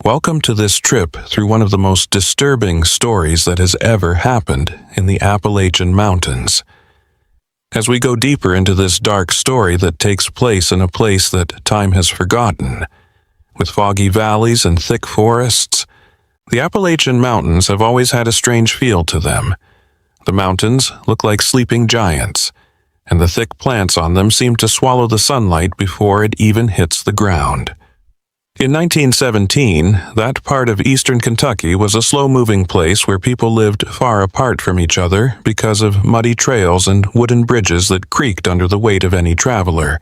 Welcome to this trip through one of the most disturbing stories that has ever happened in the Appalachian Mountains. As we go deeper into this dark story that takes place in a place that time has forgotten, with foggy valleys and thick forests, the Appalachian Mountains have always had a strange feel to them. The mountains look like sleeping giants, and the thick plants on them seem to swallow the sunlight before it even hits the ground. In 1917, that part of eastern Kentucky was a slow-moving place where people lived far apart from each other because of muddy trails and wooden bridges that creaked under the weight of any traveler.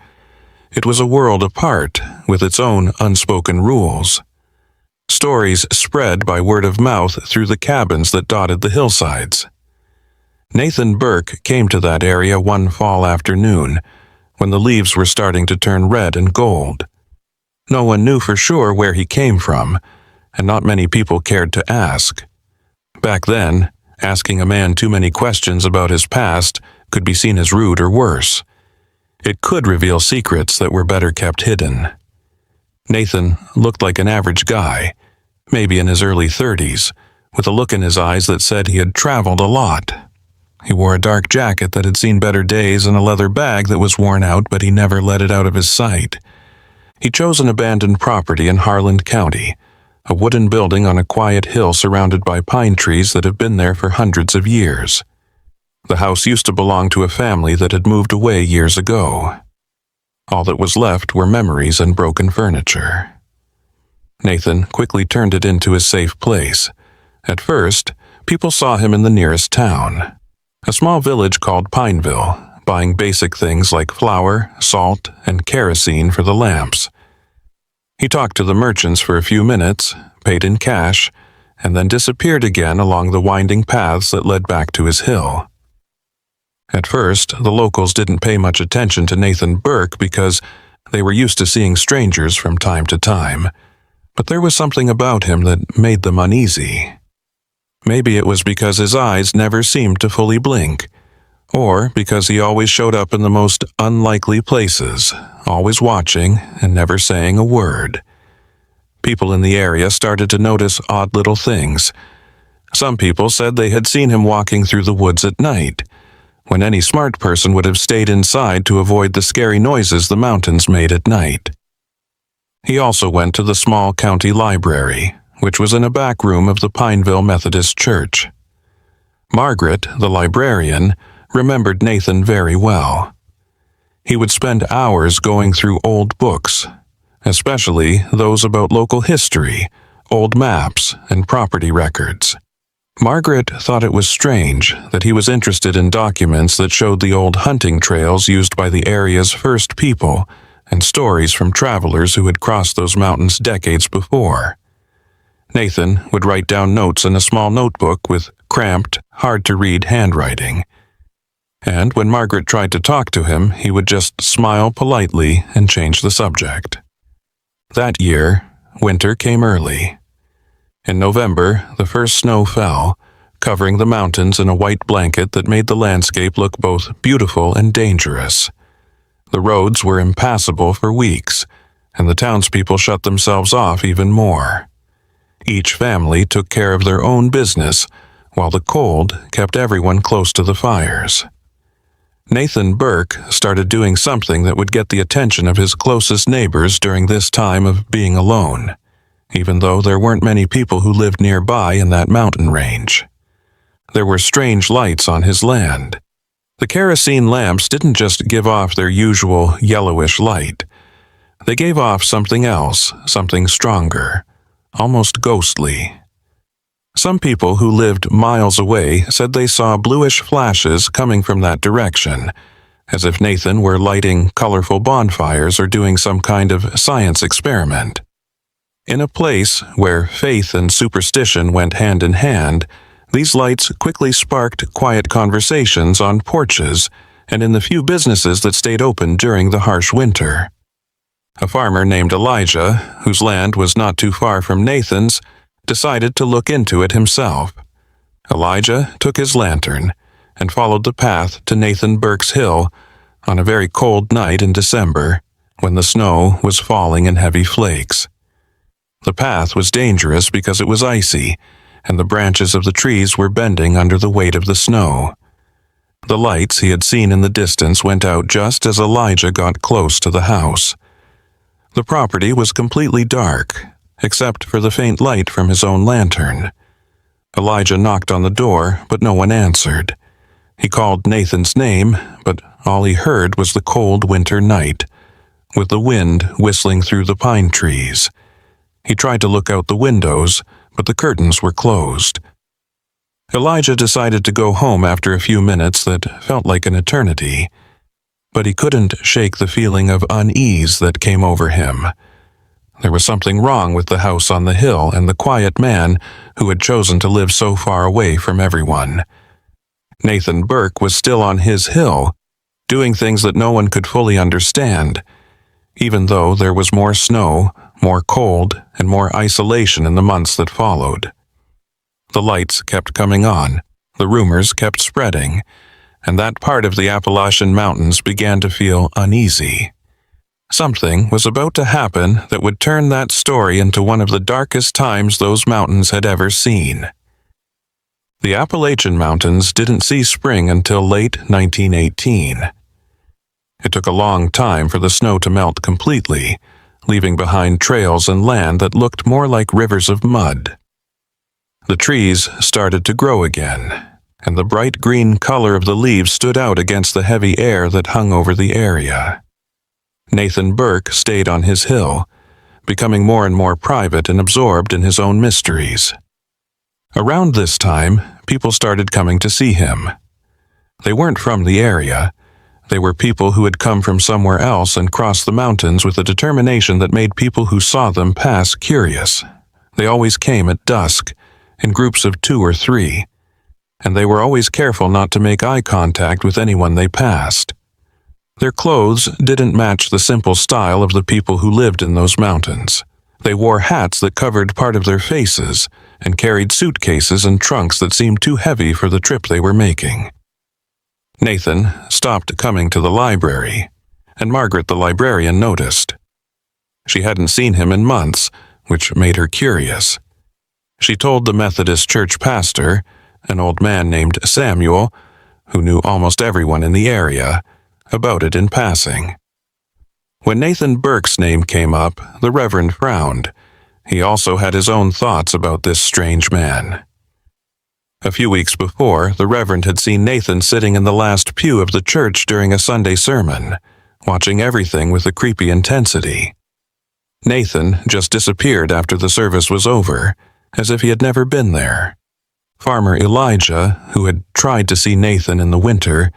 It was a world apart, with its own unspoken rules. Stories spread by word of mouth through the cabins that dotted the hillsides. Nathan Burke came to that area one fall afternoon, when the leaves were starting to turn red and gold. No one knew for sure where he came from, and not many people cared to ask. Back then, asking a man too many questions about his past could be seen as rude or worse. It could reveal secrets that were better kept hidden. Nathan looked like an average guy, maybe in his early 30s, with a look in his eyes that said he had traveled a lot. He wore a dark jacket that had seen better days and a leather bag that was worn out, but he never let it out of his sight. He chose an abandoned property in Harlan County, a wooden building on a quiet hill surrounded by pine trees that have been there for hundreds of years. The house used to belong to a family that had moved away years ago. All that was left were memories and broken furniture. Nathan quickly turned it into his safe place. At first, people saw him in the nearest town, a small village called Pineville, buying basic things like flour, salt, and kerosene for the lamps. He talked to the merchants for a few minutes, paid in cash, and then disappeared again along the winding paths that led back to his hill. At first, the locals didn't pay much attention to Nathan Burke because they were used to seeing strangers from time to time, but there was something about him that made them uneasy. Maybe it was because his eyes never seemed to fully blink, or because he always showed up in the most unlikely places, always watching and never saying a word. People in the area started to notice odd little things. Some people said they had seen him walking through the woods at night, when any smart person would have stayed inside to avoid the scary noises the mountains made at night. He also went to the small county library, which was in a back room of the Pineville Methodist Church. Margaret, the librarian, remembered Nathan very well. He would spend hours going through old books, especially those about local history, old maps, and property records. Margaret thought it was strange that he was interested in documents that showed the old hunting trails used by the area's first people and stories from travelers who had crossed those mountains decades before. Nathan would write down notes in a small notebook with cramped, hard-to-read handwriting. And when Margaret tried to talk to him, he would just smile politely and change the subject. That year, winter came early. In November, the first snow fell, covering the mountains in a white blanket that made the landscape look both beautiful and dangerous. The roads were impassable for weeks, and the townspeople shut themselves off even more. Each family took care of their own business, while the cold kept everyone close to the fires. Nathan Burke started doing something that would get the attention of his closest neighbors during this time of being alone, even though there weren't many people who lived nearby in that mountain range. There were strange lights on his land. The kerosene lamps didn't just give off their usual yellowish light. They gave off something else, something stronger, almost ghostly. Some people who lived miles away said they saw bluish flashes coming from that direction, as if Nathan were lighting colorful bonfires or doing some kind of science experiment. In a place where faith and superstition went hand in hand, these lights quickly sparked quiet conversations on porches and in the few businesses that stayed open during the harsh winter. A farmer named Elijah, whose land was not too far from Nathan's, decided to look into it himself. Elijah took his lantern and followed the path to Nathan Burke's hill on a very cold night in December, when the snow was falling in heavy flakes. The path was dangerous because it was icy, and the branches of the trees were bending under the weight of the snow. The lights he had seen in the distance went out just as Elijah got close to the house. The property was completely dark, except for the faint light from his own lantern. Elijah knocked on the door, but no one answered. He called Nathan's name, but all he heard was the cold winter night, with the wind whistling through the pine trees. He tried to look out the windows, but the curtains were closed. Elijah decided to go home after a few minutes that felt like an eternity, but he couldn't shake the feeling of unease that came over him. There was something wrong with the house on the hill and the quiet man who had chosen to live so far away from everyone. Nathan Burke was still on his hill, doing things that no one could fully understand, even though there was more snow, more cold, and more isolation in the months that followed. The lights kept coming on, the rumors kept spreading, and that part of the Appalachian Mountains began to feel uneasy. Something was about to happen that would turn that story into one of the darkest times those mountains had ever seen. The Appalachian Mountains didn't see spring until late 1918. It took a long time for the snow to melt completely, leaving behind trails and land that looked more like rivers of mud. The trees started to grow again, and the bright green color of the leaves stood out against the heavy air that hung over the area. Nathan Burke stayed on his hill, becoming more and more private and absorbed in his own mysteries. Around this time, people started coming to see him. They weren't from the area. They were people who had come from somewhere else and crossed the mountains with a determination that made people who saw them pass curious. They always came at dusk, in groups of 2 or 3, and they were always careful not to make eye contact with anyone they passed. Their clothes didn't match the simple style of the people who lived in those mountains. They wore hats that covered part of their faces and carried suitcases and trunks that seemed too heavy for the trip they were making. Nathan stopped coming to the library, and Margaret the librarian noticed. She hadn't seen him in months, which made her curious. She told the Methodist church pastor, an old man named Samuel, who knew almost everyone in the area, about it in passing. When Nathan Burke's name came up, the Reverend frowned. He also had his own thoughts about this strange man. A few weeks before, the Reverend had seen Nathan sitting in the last pew of the church during a Sunday sermon, watching everything with a creepy intensity. Nathan just disappeared after the service was over, as if he had never been there. Farmer Elijah, who had tried to see Nathan in the winter,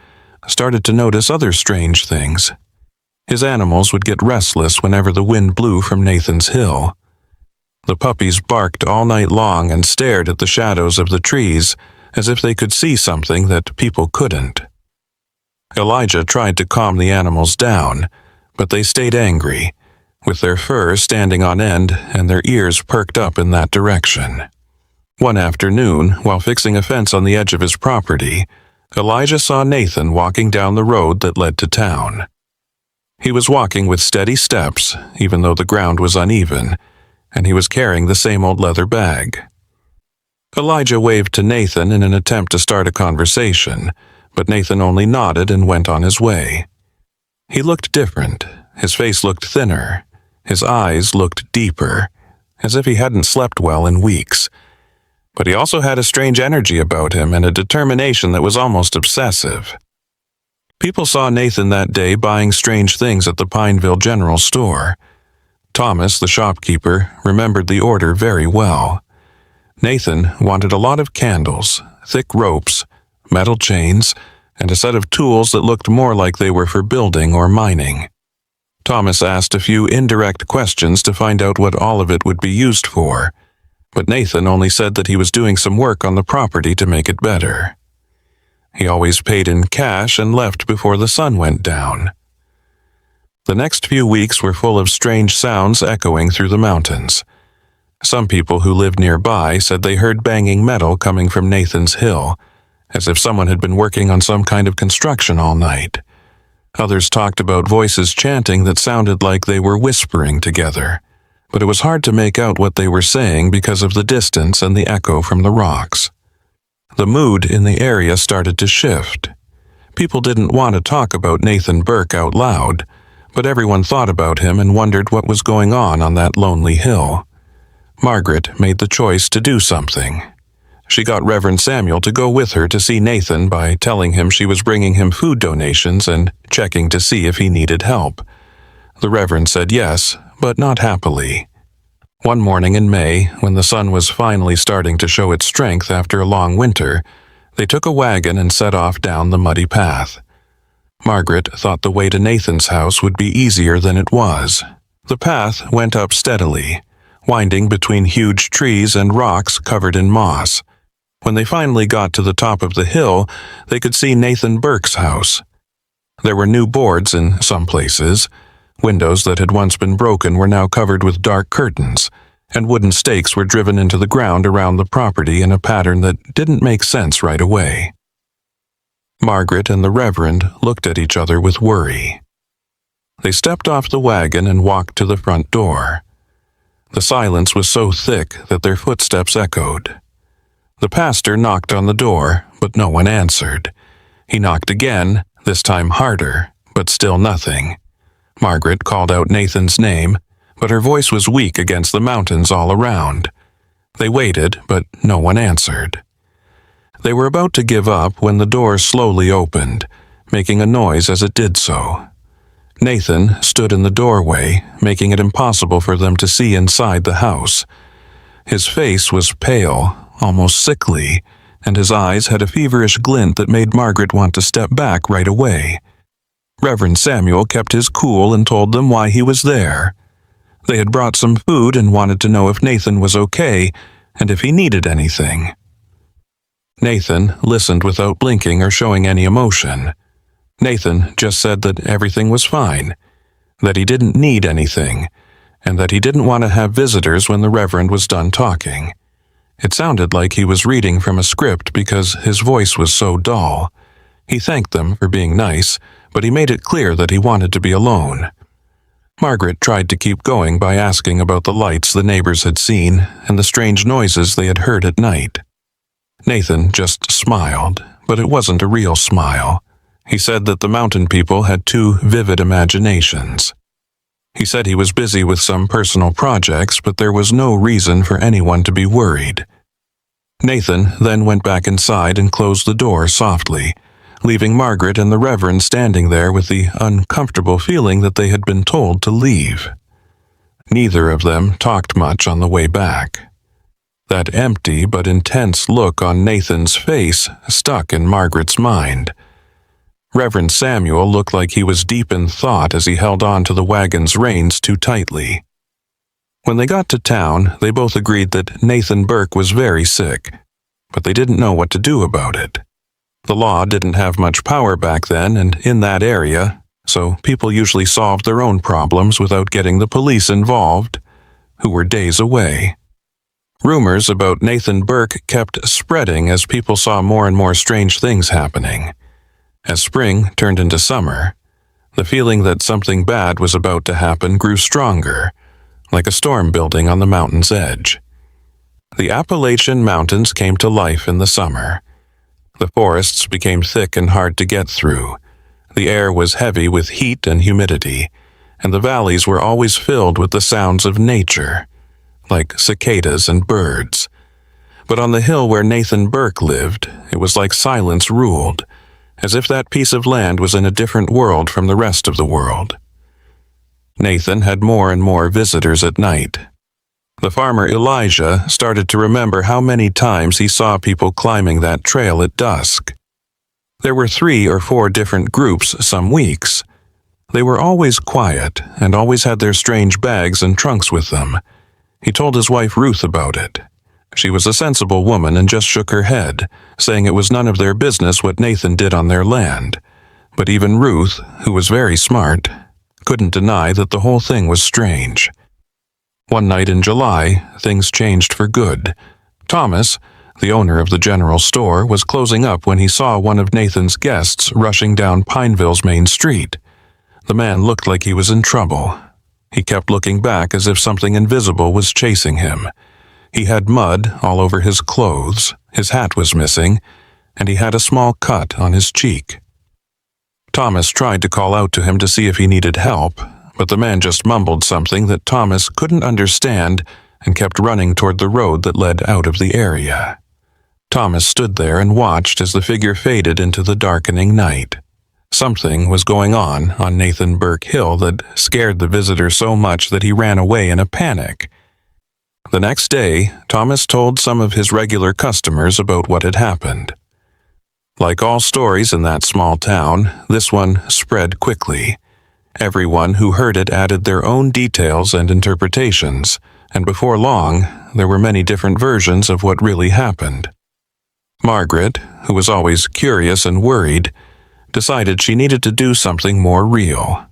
started to notice other strange things. His animals would get restless whenever the wind blew from Nathan's hill. The puppies barked all night long and stared at the shadows of the trees as if they could see something that people couldn't. Elijah tried to calm the animals down, but they stayed angry, with their fur standing on end and their ears perked up in that direction. One afternoon, while fixing a fence on the edge of his property, Elijah saw Nathan walking down the road that led to town. He was walking with steady steps, even though the ground was uneven, and he was carrying the same old leather bag. Elijah waved to Nathan in an attempt to start a conversation, but Nathan only nodded and went on his way. He looked different. His face looked thinner. His eyes looked deeper, as if he hadn't slept well in weeks. But he also had a strange energy about him and a determination that was almost obsessive. People saw Nathan that day buying strange things at the Pineville General Store. Thomas, the shopkeeper, remembered the order very well. Nathan wanted a lot of candles, thick ropes, metal chains, and a set of tools that looked more like they were for building or mining. Thomas asked a few indirect questions to find out what all of it would be used for, but Nathan only said that he was doing some work on the property to make it better. He always paid in cash and left before the sun went down. The next few weeks were full of strange sounds echoing through the mountains. Some people who lived nearby said they heard banging metal coming from Nathan's hill, as if someone had been working on some kind of construction all night. Others talked about voices chanting that sounded like they were whispering together, but it was hard to make out what they were saying because of the distance and the echo from the rocks. The mood in the area started to shift. People didn't want to talk about Nathan Burke out loud, but everyone thought about him and wondered what was going on that lonely hill. Margaret made the choice to do something. She got Reverend Samuel to go with her to see Nathan by telling him she was bringing him food donations and checking to see if he needed help. The Reverend said yes, but not happily. One morning in May, when the sun was finally starting to show its strength after a long winter, they took a wagon and set off down the muddy path. Margaret thought the way to Nathan's house would be easier than it was. The path went up steadily, winding between huge trees and rocks covered in moss. When they finally got to the top of the hill, they could see Nathan Burke's house. There were new boards in some places. Windows that had once been broken were now covered with dark curtains, and wooden stakes were driven into the ground around the property in a pattern that didn't make sense right away. Margaret and the Reverend looked at each other with worry. They stepped off the wagon and walked to the front door. The silence was so thick that their footsteps echoed. The pastor knocked on the door, but no one answered. He knocked again, this time harder, but still nothing. Margaret called out Nathan's name, but her voice was weak against the mountains all around. They waited, but no one answered. They were about to give up when the door slowly opened, making a noise as it did so. Nathan stood in the doorway, making it impossible for them to see inside the house. His face was pale, almost sickly, and his eyes had a feverish glint that made Margaret want to step back right away. Reverend Samuel kept his cool and told them why he was there. They had brought some food and wanted to know if Nathan was okay and if he needed anything. Nathan listened without blinking or showing any emotion. Nathan just said that everything was fine, that he didn't need anything, and that he didn't want to have visitors when the Reverend was done talking. It sounded like he was reading from a script because his voice was so dull. He thanked them for being nice, but he made it clear that he wanted to be alone. Margaret tried to keep going by asking about the lights the neighbors had seen and the strange noises they had heard at night. Nathan just smiled, but it wasn't a real smile. He said that the mountain people had too vivid imaginations. He said he was busy with some personal projects, but there was no reason for anyone to be worried. Nathan then went back inside and closed the door softly, leaving Margaret and the Reverend standing there with the uncomfortable feeling that they had been told to leave. Neither of them talked much on the way back. That empty but intense look on Nathan's face stuck in Margaret's mind. Reverend Samuel looked like he was deep in thought as he held on to the wagon's reins too tightly. When they got to town, they both agreed that Nathan Burke was very sick, but they didn't know what to do about it. The law didn't have much power back then and in that area, so people usually solved their own problems without getting the police involved, who were days away. Rumors about Nathan Burke kept spreading as people saw more and more strange things happening. As spring turned into summer, the feeling that something bad was about to happen grew stronger, like a storm building on the mountain's edge. The Appalachian mountains came to life in the summer. The forests became thick and hard to get through. The air was heavy with heat and humidity, and the valleys were always filled with the sounds of nature, like cicadas and birds. But on the hill where Nathan Burke lived, it was like silence ruled, as if that piece of land was in a different world from the rest of the world. Nathan had more and more visitors at night. The farmer Elijah started to remember how many times he saw people climbing that trail at dusk. There were 3 or 4 different groups some weeks. They were always quiet and always had their strange bags and trunks with them. He told his wife Ruth about it. She was a sensible woman and just shook her head, saying it was none of their business what Nathan did on their land. But even Ruth, who was very smart, couldn't deny that the whole thing was strange. One night in July, things changed for good. Thomas, the owner of the general store, was closing up when he saw one of Nathan's guests rushing down Pineville's main street. The man looked like he was in trouble. He kept looking back as if something invisible was chasing him. He had mud all over his clothes, his hat was missing, and he had a small cut on his cheek. Thomas tried to call out to him to see if he needed help, but the man just mumbled something that Thomas couldn't understand and kept running toward the road that led out of the area. Thomas stood there and watched as the figure faded into the darkening night. Something was going on Nathan Burke Hill that scared the visitor so much that he ran away in a panic. The next day, Thomas told some of his regular customers about what had happened. Like all stories in that small town, this one spread quickly. Everyone who heard it added their own details and interpretations, and before long, there were many different versions of what really happened. Margaret, who was always curious and worried, decided she needed to do something more real.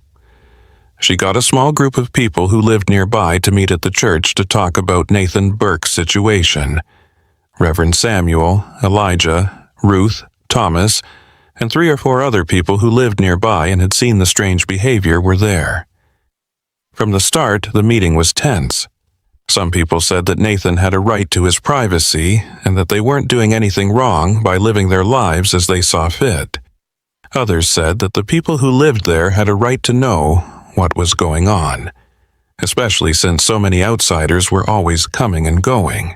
She got a small group of people who lived nearby to meet at the church to talk about Nathan Burke's situation. Reverend Samuel, Elijah, Ruth, Thomas, and 3 or 4 other people who lived nearby and had seen the strange behavior were there. From the start, the meeting was tense. Some people said that Nathan had a right to his privacy and that they weren't doing anything wrong by living their lives as they saw fit. Others said that the people who lived there had a right to know what was going on, especially since so many outsiders were always coming and going.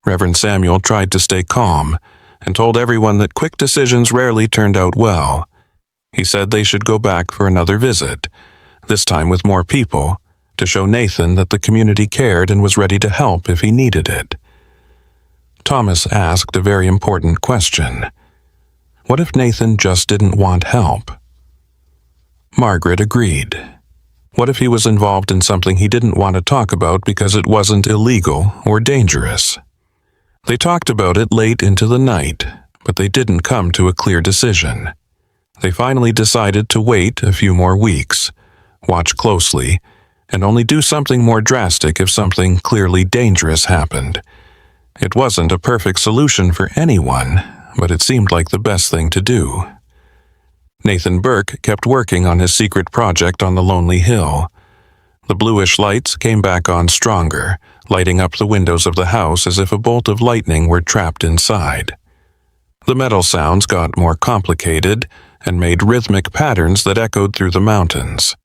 Reverend Samuel tried to stay calm and told everyone that quick decisions rarely turned out well. He said they should go back for another visit, this time with more people, to show Nathan that the community cared and was ready to help if he needed it. Thomas asked a very important question. What if Nathan just didn't want help? Margaret agreed. What if he was involved in something he didn't want to talk about because it wasn't illegal or dangerous? They talked about it late into the night, but they didn't come to a clear decision. They finally decided to wait a few more weeks, watch closely, and only do something more drastic if something clearly dangerous happened. It wasn't a perfect solution for anyone, but it seemed like the best thing to do. Nathan Burke kept working on his secret project on the lonely hill. The bluish lights came back on stronger, lighting up the windows of the house as if a bolt of lightning were trapped inside. The metal sounds got more complicated and made rhythmic patterns that echoed through the mountains.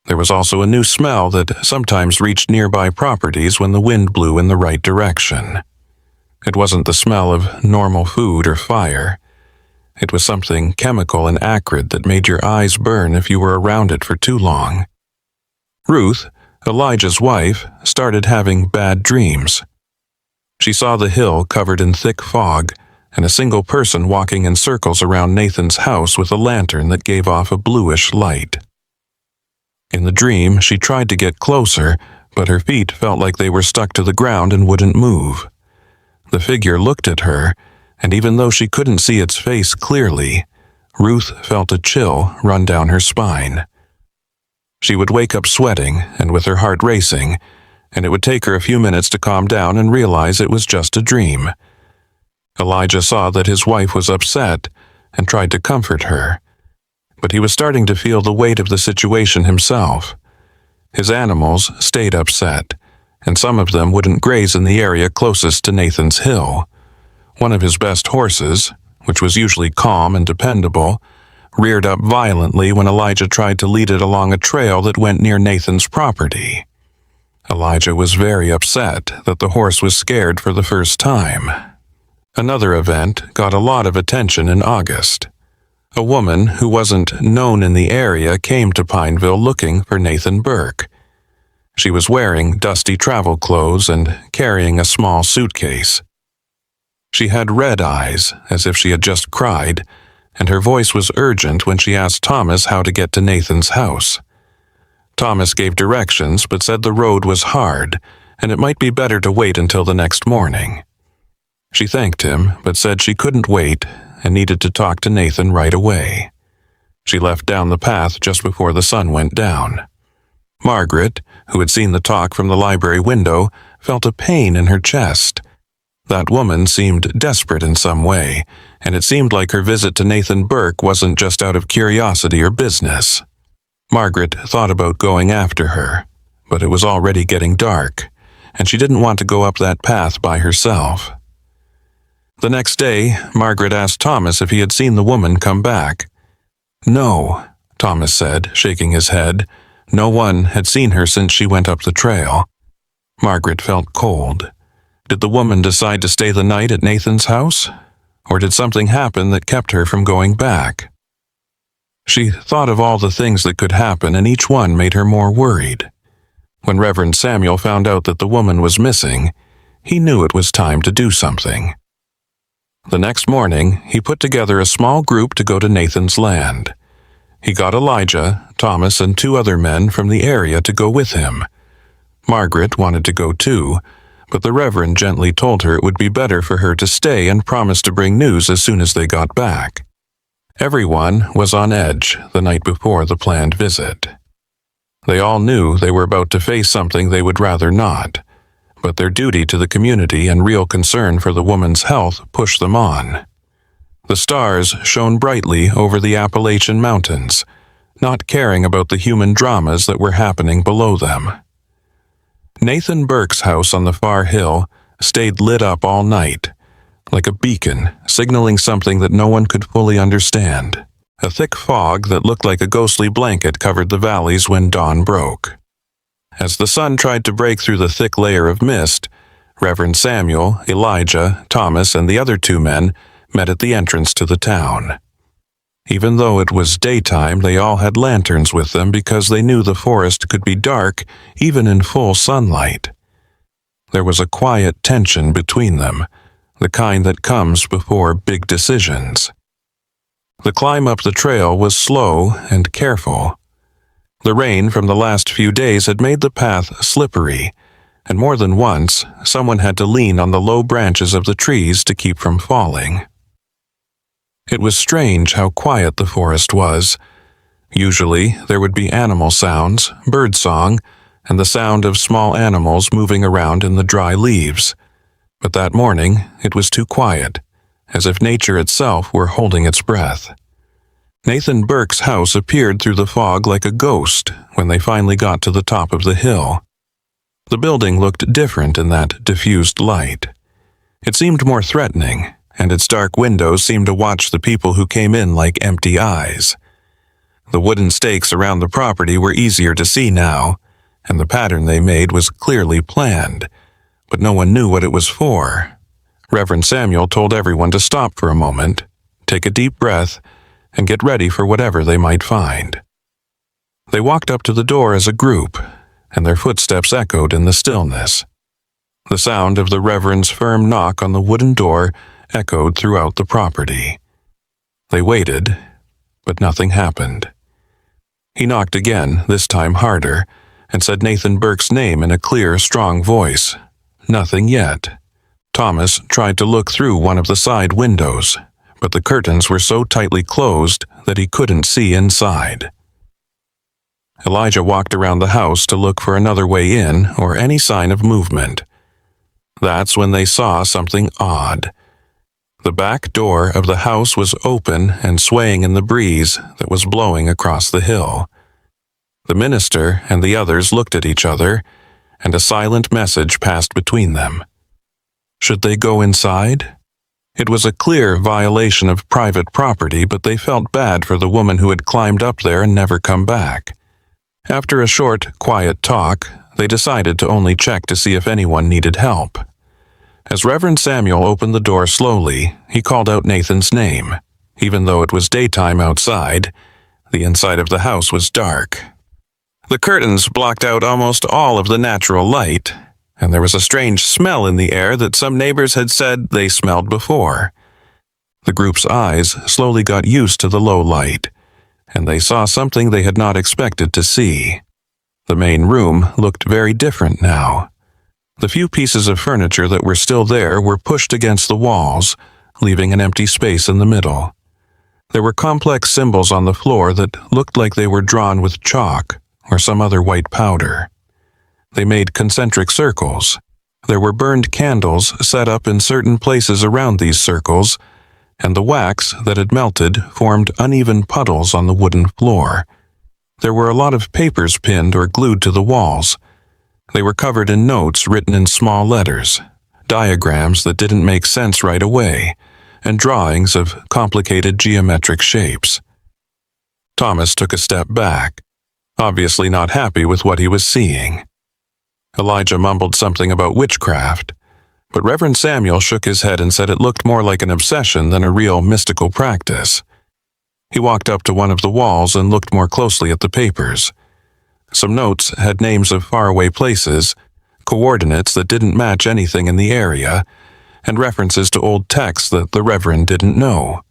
There was also a new smell that sometimes reached nearby properties when the wind blew in the right direction. It wasn't the smell of normal food or fire. It was something chemical and acrid that made your eyes burn if you were around it for too long. Ruth, Elijah's wife, started having bad dreams. She saw the hill covered in thick fog and a single person walking in circles around Nathan's house with a lantern that gave off a bluish light. In the dream, she tried to get closer, but her feet felt like they were stuck to the ground and wouldn't move. The figure looked at her, and even though she couldn't see its face clearly, Ruth felt a chill run down her spine. She would wake up sweating and with her heart racing, and it would take her a few minutes to calm down and realize it was just a dream. Elijah saw that his wife was upset and tried to comfort her, but he was starting to feel the weight of the situation himself. His animals stayed upset, and some of them wouldn't graze in the area closest to Nathan's hill. One of his best horses, which was usually calm and dependable, reared up violently when Elijah tried to lead it along a trail that went near Nathan's property. Elijah was very upset that the horse was scared for the first time. Another event got a lot of attention in August. A woman who wasn't known in the area came to Pineville looking for Nathan Burke. She was wearing dusty travel clothes and carrying a small suitcase. She had red eyes, as if she had just cried, and her voice was urgent when she asked Thomas how to get to Nathan's house. Thomas gave directions but said the road was hard, and it might be better to wait until the next morning. She thanked him, but said she couldn't wait and needed to talk to Nathan right away. She left down the path just before the sun went down. Margaret, who had seen the talk from the library window, felt a pain in her chest. That woman seemed desperate in some way, and it seemed like her visit to Nathan Burke wasn't just out of curiosity or business. Margaret thought about going after her, but it was already getting dark, and she didn't want to go up that path by herself. The next day, Margaret asked Thomas if he had seen the woman come back. "No," Thomas said, shaking his head. No one had seen her since she went up the trail. Margaret felt cold. Did the woman decide to stay the night at Nathan's house? Or did something happen that kept her from going back? She thought of all the things that could happen, and each one made her more worried. When Reverend Samuel found out that the woman was missing, he knew it was time to do something. The next morning, he put together a small group to go to Nathan's land. He got Elijah, Thomas, and 2 other men from the area to go with him. Margaret wanted to go too, but the Reverend gently told her it would be better for her to stay and promised to bring news as soon as they got back. Everyone was on edge the night before the planned visit. They all knew they were about to face something they would rather not, but their duty to the community and real concern for the woman's health pushed them on. The stars shone brightly over the Appalachian mountains, not caring about the human dramas that were happening below them. Nathan Burke's house on the far hill stayed lit up all night, like a beacon signaling something that no one could fully understand. A thick fog that looked like a ghostly blanket covered the valleys when dawn broke. As the sun tried to break through the thick layer of mist, Reverend Samuel, Elijah, Thomas, and the other 2 men met at the entrance to the town. Even though it was daytime, they all had lanterns with them because they knew the forest could be dark even in full sunlight. There was a quiet tension between them, the kind that comes before big decisions. The climb up the trail was slow and careful. The rain from the last few days had made the path slippery, and more than once, someone had to lean on the low branches of the trees to keep from falling. It was strange how quiet the forest was. Usually, there would be animal sounds, birdsong, and the sound of small animals moving around in the dry leaves. But that morning, it was too quiet, as if nature itself were holding its breath. Nathan Burke's house appeared through the fog like a ghost when they finally got to the top of the hill. The building looked different in that diffused light. It seemed more threatening, and its dark windows seemed to watch the people who came in like empty eyes. The wooden stakes around the property were easier to see now, and the pattern they made was clearly planned, but no one knew what it was for. Reverend Samuel told everyone to stop for a moment, take a deep breath, and get ready for whatever they might find. They walked up to the door as a group, and their footsteps echoed in the stillness. The sound of the Reverend's firm knock on the wooden door echoed throughout the property. They waited, but nothing happened. He knocked again, this time harder, and said Nathan Burke's name in a clear, strong voice. Nothing yet. Thomas tried to look through one of the side windows, but the curtains were so tightly closed that he couldn't see inside. Elijah walked around the house to look for another way in or any sign of movement. That's when they saw something odd. The back door of the house was open and swaying in the breeze that was blowing across the hill. The minister and the others looked at each other, and a silent message passed between them. Should they go inside? It was a clear violation of private property, but they felt bad for the woman who had climbed up there and never come back. After a short, quiet talk, they decided to only check to see if anyone needed help. As Reverend Samuel opened the door slowly, he called out Nathan's name. Even though it was daytime outside, the inside of the house was dark. The curtains blocked out almost all of the natural light, and there was a strange smell in the air that some neighbors had said they smelled before. The group's eyes slowly got used to the low light, and they saw something they had not expected to see. The main room looked very different now. The few pieces of furniture that were still there were pushed against the walls, leaving an empty space in the middle. There were complex symbols on the floor that looked like they were drawn with chalk or some other white powder. They made concentric circles. There were burned candles set up in certain places around these circles, and the wax that had melted formed uneven puddles on the wooden floor. There were a lot of papers pinned or glued to the walls. They were covered in notes written in small letters, diagrams that didn't make sense right away, and drawings of complicated geometric shapes. Thomas took a step back, obviously not happy with what he was seeing. Elijah mumbled something about witchcraft, but Reverend Samuel shook his head and said it looked more like an obsession than a real mystical practice. He walked up to one of the walls and looked more closely at the papers. Some notes had names of faraway places, coordinates that didn't match anything in the area, and references to old texts that the Reverend didn't know.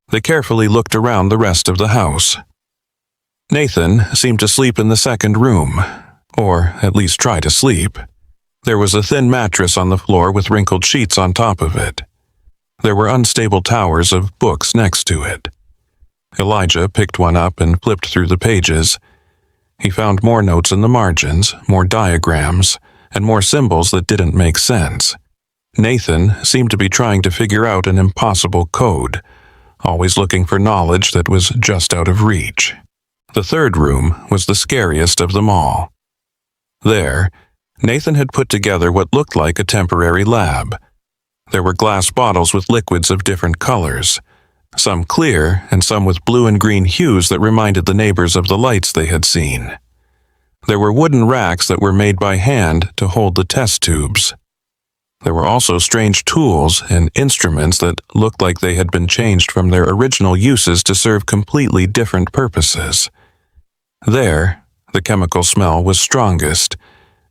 They carefully looked around the rest of the house. Nathan seemed to sleep in the second room, or at least try to sleep. There was a thin mattress on the floor with wrinkled sheets on top of it. There were unstable towers of books next to it. Elijah picked one up and flipped through the pages. He found more notes in the margins, more diagrams, and more symbols that didn't make sense. Nathan seemed to be trying to figure out an impossible code, always looking for knowledge that was just out of reach. The third room was the scariest of them all. There, Nathan had put together what looked like a temporary lab. There were glass bottles with liquids of different colors, some clear and some with blue and green hues that reminded the neighbors of the lights they had seen. There were wooden racks that were made by hand to hold the test tubes. There were also strange tools and instruments that looked like they had been changed from their original uses to serve completely different purposes. There, the chemical smell was strongest,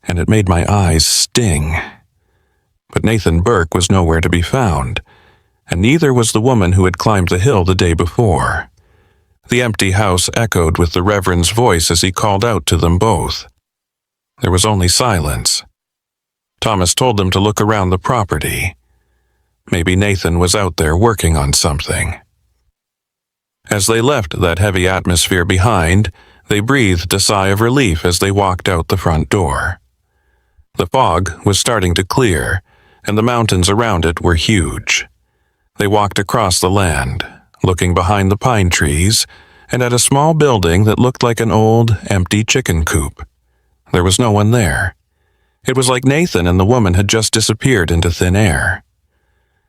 and it made my eyes sting. But Nathan Burke was nowhere to be found, and neither was the woman who had climbed the hill the day before. The empty house echoed with the Reverend's voice as he called out to them both. There was only silence. Thomas told them to look around the property. Maybe Nathan was out there working on something. As they left that heavy atmosphere behind, they breathed a sigh of relief as they walked out the front door. The fog was starting to clear, and the mountains around it were huge. They walked across the land, looking behind the pine trees, and at a small building that looked like an old, empty chicken coop. There was no one there. It was like Nathan and the woman had just disappeared into thin air.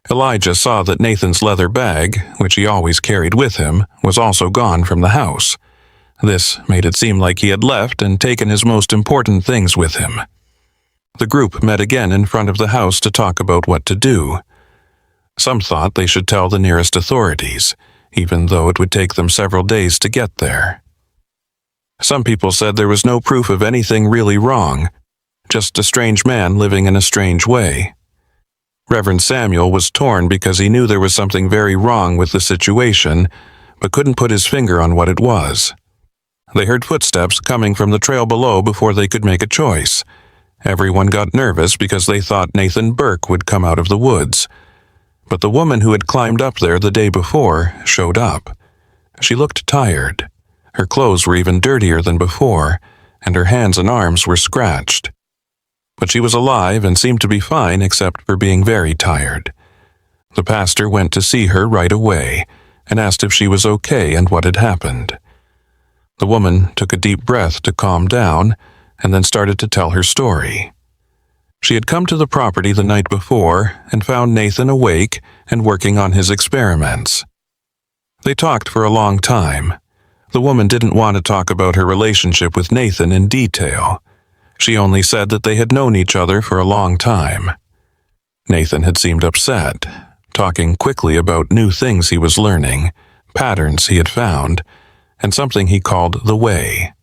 Elijah saw that Nathan's leather bag, which he always carried with him, was also gone from the house. This made it seem like he had left and taken his most important things with him. The group met again in front of the house to talk about what to do. Some thought they should tell the nearest authorities, even though it would take them several days to get there. Some people said there was no proof of anything really wrong, just a strange man living in a strange way. Reverend Samuel was torn because he knew there was something very wrong with the situation, but couldn't put his finger on what it was. They heard footsteps coming from the trail below before they could make a choice. Everyone got nervous because they thought Nathan Burke would come out of the woods. But the woman who had climbed up there the day before showed up. She looked tired. Her clothes were even dirtier than before, and her hands and arms were scratched. But she was alive and seemed to be fine except for being very tired. The pastor went to see her right away and asked if she was okay and what had happened. The woman took a deep breath to calm down and then started to tell her story. She had come to the property the night before and found Nathan awake and working on his experiments. They talked for a long time. The woman didn't want to talk about her relationship with Nathan in detail. She only said that they had known each other for a long time. Nathan had seemed upset, talking quickly about new things he was learning, patterns he had found, and something he called the way.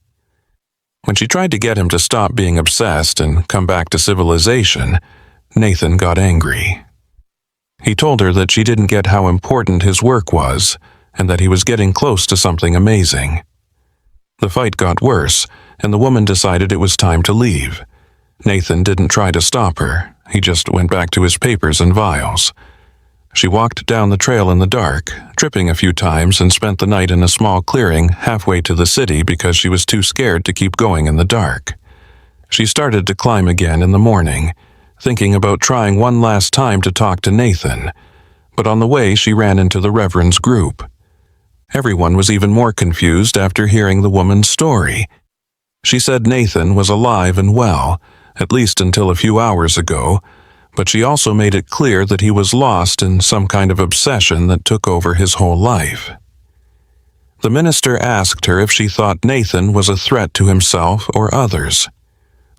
When she tried to get him to stop being obsessed and come back to civilization, Nathan got angry. He told her that she didn't get how important his work was, and that he was getting close to something amazing. The fight got worse, and the woman decided it was time to leave. Nathan didn't try to stop her. He just went back to his papers and vials. She walked down the trail in the dark, tripping a few times, and spent the night in a small clearing halfway to the city because she was too scared to keep going in the dark. She started to climb again in the morning, thinking about trying one last time to talk to Nathan, but on the way she ran into the Reverend's group. Everyone was even more confused after hearing the woman's story. She said Nathan was alive and well, at least until a few hours ago, but she also made it clear that he was lost in some kind of obsession that took over his whole life. The minister asked her if she thought Nathan was a threat to himself or others.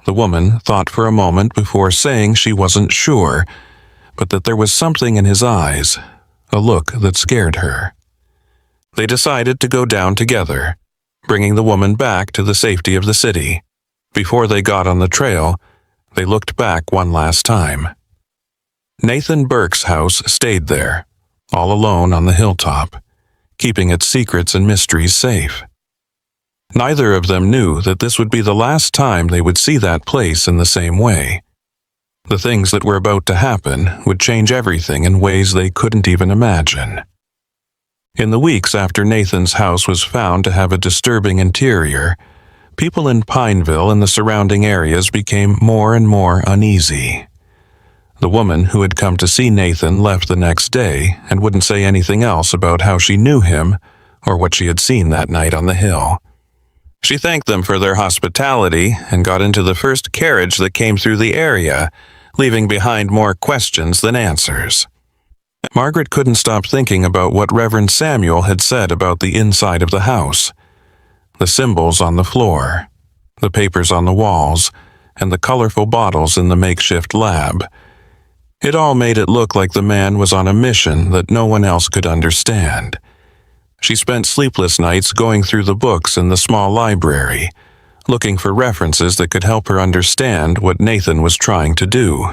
The woman thought for a moment before saying she wasn't sure, but that there was something in his eyes, a look that scared her. They decided to go down together, bringing the woman back to the safety of the city. Before they got on the trail, they looked back one last time. Nathan Burke's house stayed there, all alone on the hilltop, keeping its secrets and mysteries safe. Neither of them knew that this would be the last time they would see that place in the same way. The things that were about to happen would change everything in ways they couldn't even imagine. In the weeks after Nathan's house was found to have a disturbing interior, people in Pineville and the surrounding areas became more and more uneasy. The woman who had come to see Nathan left the next day and wouldn't say anything else about how she knew him or what she had seen that night on the hill. She thanked them for their hospitality and got into the first carriage that came through the area, leaving behind more questions than answers. Margaret couldn't stop thinking about what Reverend Samuel had said about the inside of the house. The symbols on the floor, the papers on the walls, and the colorful bottles in the makeshift lab. It all made it look like the man was on a mission that no one else could understand. She spent sleepless nights going through the books in the small library, looking for references that could help her understand what Nathan was trying to do.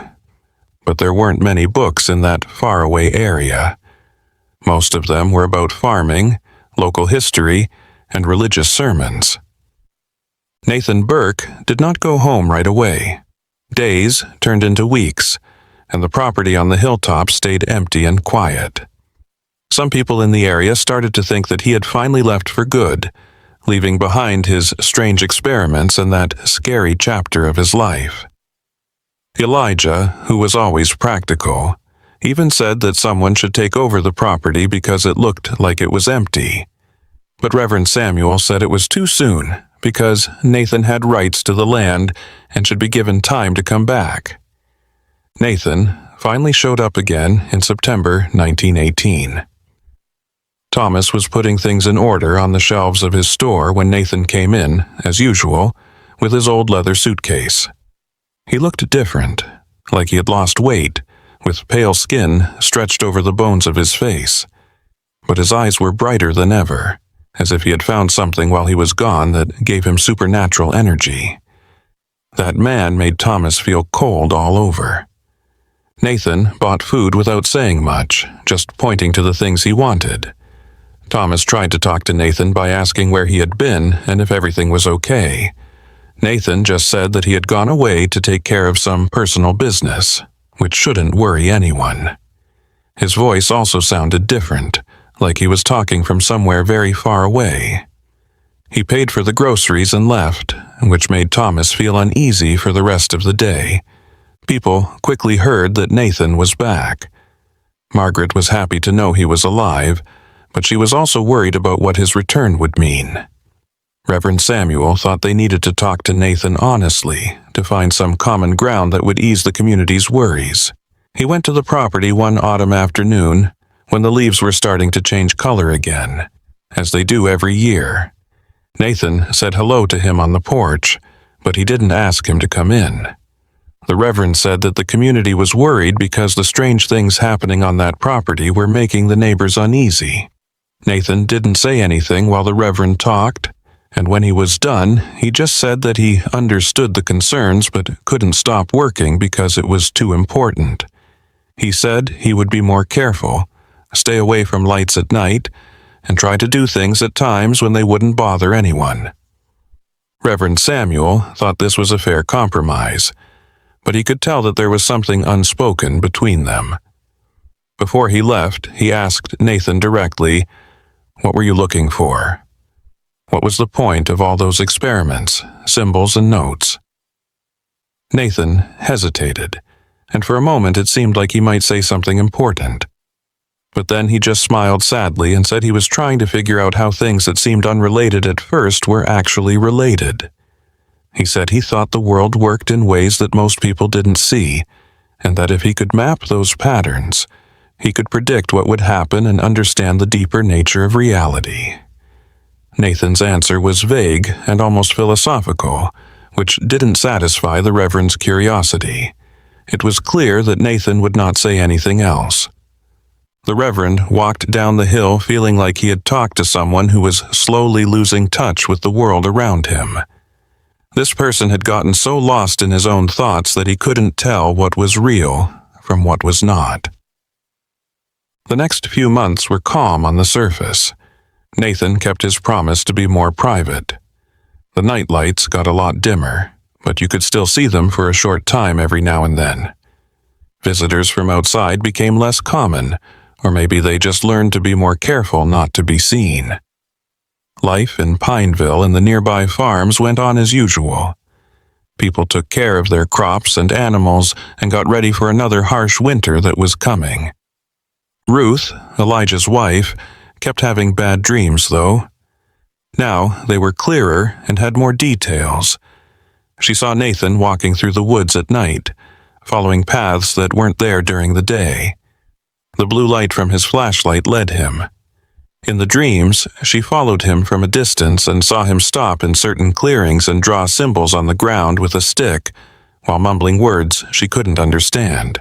But there weren't many books in that faraway area. Most of them were about farming, local history, and religious sermons. Nathan Burke did not go home right away. Days turned into weeks, and the property on the hilltop stayed empty and quiet. Some people in the area started to think that he had finally left for good, leaving behind his strange experiments and that scary chapter of his life. Elijah, who was always practical, even said that someone should take over the property because it looked like it was empty. But Reverend Samuel said it was too soon because Nathan had rights to the land and should be given time to come back. Nathan finally showed up again in September 1918. Thomas was putting things in order on the shelves of his store when Nathan came in, as usual, with his old leather suitcase. He looked different, like he had lost weight, with pale skin stretched over the bones of his face. But his eyes were brighter than ever, as if he had found something while he was gone that gave him supernatural energy. That man made Thomas feel cold all over. Nathan bought food without saying much, just pointing to the things he wanted. Thomas tried to talk to Nathan by asking where he had been and if everything was okay. Nathan just said that he had gone away to take care of some personal business, which shouldn't worry anyone. His voice also sounded different, like he was talking from somewhere very far away. He paid for the groceries and left, which made Thomas feel uneasy for the rest of the day. People quickly heard that Nathan was back. Margaret was happy to know he was alive, but she was also worried about what his return would mean. Reverend Samuel thought they needed to talk to Nathan honestly to find some common ground that would ease the community's worries. He went to the property one autumn afternoon when the leaves were starting to change color again, as they do every year. Nathan said hello to him on the porch, but he didn't ask him to come in. The Reverend said that the community was worried because the strange things happening on that property were making the neighbors uneasy. Nathan didn't say anything while the Reverend talked, and when he was done, he just said that he understood the concerns but couldn't stop working because it was too important. He said he would be more careful, stay away from lights at night, and try to do things at times when they wouldn't bother anyone. Reverend Samuel thought this was a fair compromise, but he could tell that there was something unspoken between them. Before he left, he asked Nathan directly, "What were you looking for? What was the point of all those experiments, symbols and notes?" Nathan hesitated, and for a moment it seemed like he might say something important. But then he just smiled sadly and said he was trying to figure out how things that seemed unrelated at first were actually related. He said he thought the world worked in ways that most people didn't see, and that if he could map those patterns, he could predict what would happen and understand the deeper nature of reality. Nathan's answer was vague and almost philosophical, which didn't satisfy the Reverend's curiosity. It was clear that Nathan would not say anything else. The Reverend walked down the hill feeling like he had talked to someone who was slowly losing touch with the world around him. This person had gotten so lost in his own thoughts that he couldn't tell what was real from what was not. The next few months were calm on the surface. Nathan kept his promise to be more private. The night lights got a lot dimmer, but you could still see them for a short time every now and then. Visitors from outside became less common, or maybe they just learned to be more careful not to be seen. Life in Pineville and the nearby farms went on as usual. People took care of their crops and animals and got ready for another harsh winter that was coming. Ruth, Elijah's wife, kept having bad dreams, though. Now they were clearer and had more details. She saw Nathan walking through the woods at night, following paths that weren't there during the day. The blue light from his flashlight led him. In the dreams, she followed him from a distance and saw him stop in certain clearings and draw symbols on the ground with a stick, while mumbling words she couldn't understand.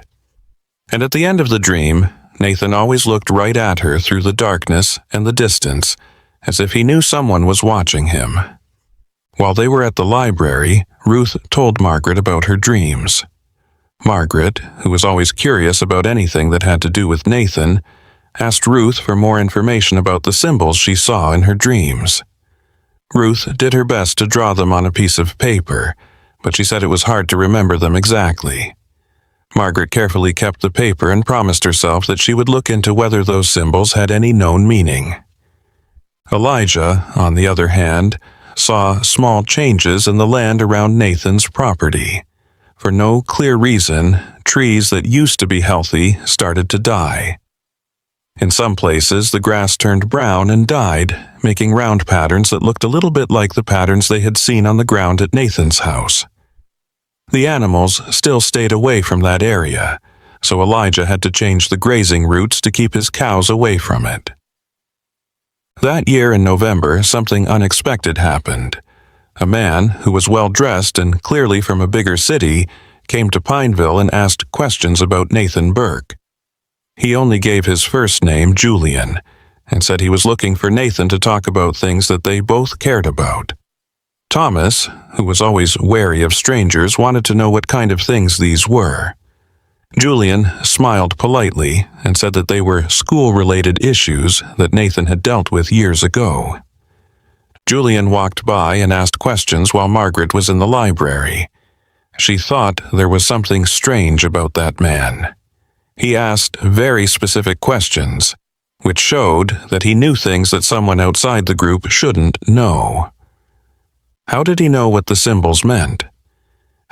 And at the end of the dream, Nathan always looked right at her through the darkness and the distance, as if he knew someone was watching him. While they were at the library, Ruth told Margaret about her dreams. Margaret, who was always curious about anything that had to do with Nathan, asked Ruth for more information about the symbols she saw in her dreams. Ruth did her best to draw them on a piece of paper, but she said it was hard to remember them exactly. Margaret carefully kept the paper and promised herself that she would look into whether those symbols had any known meaning. Elijah, on the other hand, saw small changes in the land around Nathan's property. For no clear reason, trees that used to be healthy started to die. In some places, the grass turned brown and died, making round patterns that looked a little bit like the patterns they had seen on the ground at Nathan's house. The animals still stayed away from that area, so Elijah had to change the grazing routes to keep his cows away from it. That year in November, something unexpected happened. A man, who was well-dressed and clearly from a bigger city, came to Pineville and asked questions about Nathan Burke. He only gave his first name, Julian, and said he was looking for Nathan to talk about things that they both cared about. Thomas, who was always wary of strangers, wanted to know what kind of things these were. Julian smiled politely and said that they were school-related issues that Nathan had dealt with years ago. Julian walked by and asked questions while Margaret was in the library. She thought there was something strange about that man. He asked very specific questions, which showed that he knew things that someone outside the group shouldn't know. How did he know what the symbols meant?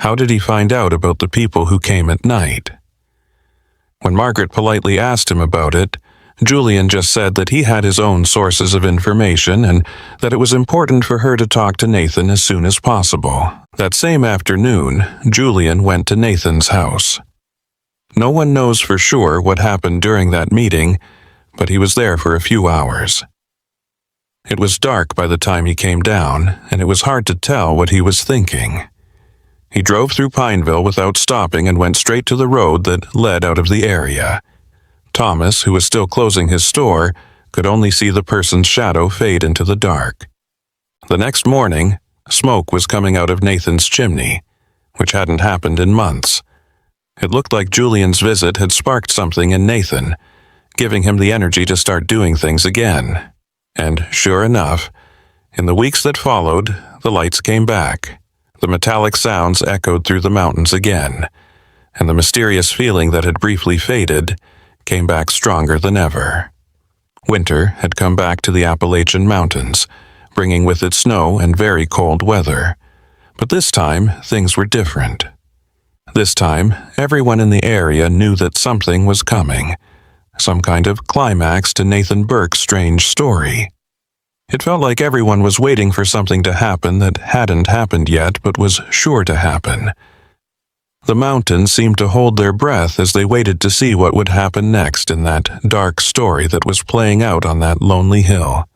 How did he find out about the people who came at night? When Margaret politely asked him about it, Julian just said that he had his own sources of information and that it was important for her to talk to Nathan as soon as possible. That same afternoon, Julian went to Nathan's house. No one knows for sure what happened during that meeting, but he was there for a few hours. It was dark by the time he came down, and it was hard to tell what he was thinking. He drove through Pineville without stopping and went straight to the road that led out of the area. Thomas, who was still closing his store, could only see the person's shadow fade into the dark. The next morning, smoke was coming out of Nathan's chimney, which hadn't happened in months. It looked like Julian's visit had sparked something in Nathan, giving him the energy to start doing things again. And sure enough, in the weeks that followed, the lights came back. The metallic sounds echoed through the mountains again, and the mysterious feeling that had briefly faded came back stronger than ever. Winter had come back to the Appalachian mountains, bringing with it snow and very cold weather. But this time, things were different. This time, everyone in the area knew that something was coming. some kind of climax to Nathan Burke's strange story. It felt like everyone was waiting for something to happen that hadn't happened yet but was sure to happen. The mountains seemed to hold their breath as they waited to see what would happen next in that dark story that was playing out on that lonely hill.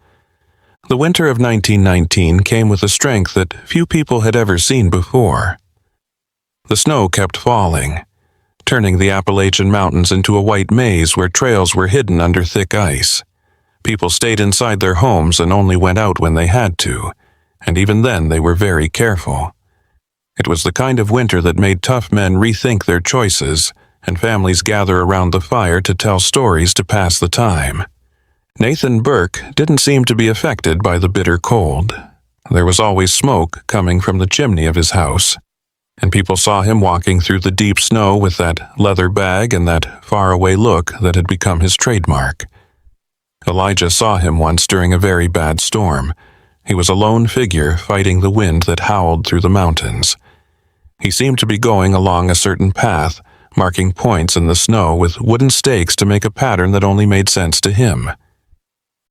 The winter of 1919 came with a strength that few people had ever seen before. The snow kept falling, turning the Appalachian Mountains into a white maze where trails were hidden under thick ice. People stayed inside their homes and only went out when they had to, and even then they were very careful. It was the kind of winter that made tough men rethink their choices, and families gather around the fire to tell stories to pass the time. Nathan Burke didn't seem to be affected by the bitter cold. There was always smoke coming from the chimney of his house, and people saw him walking through the deep snow with that leather bag and that faraway look that had become his trademark. Elijah saw him once during a very bad storm. He was a lone figure fighting the wind that howled through the mountains. He seemed to be going along a certain path, marking points in the snow with wooden stakes to make a pattern that only made sense to him.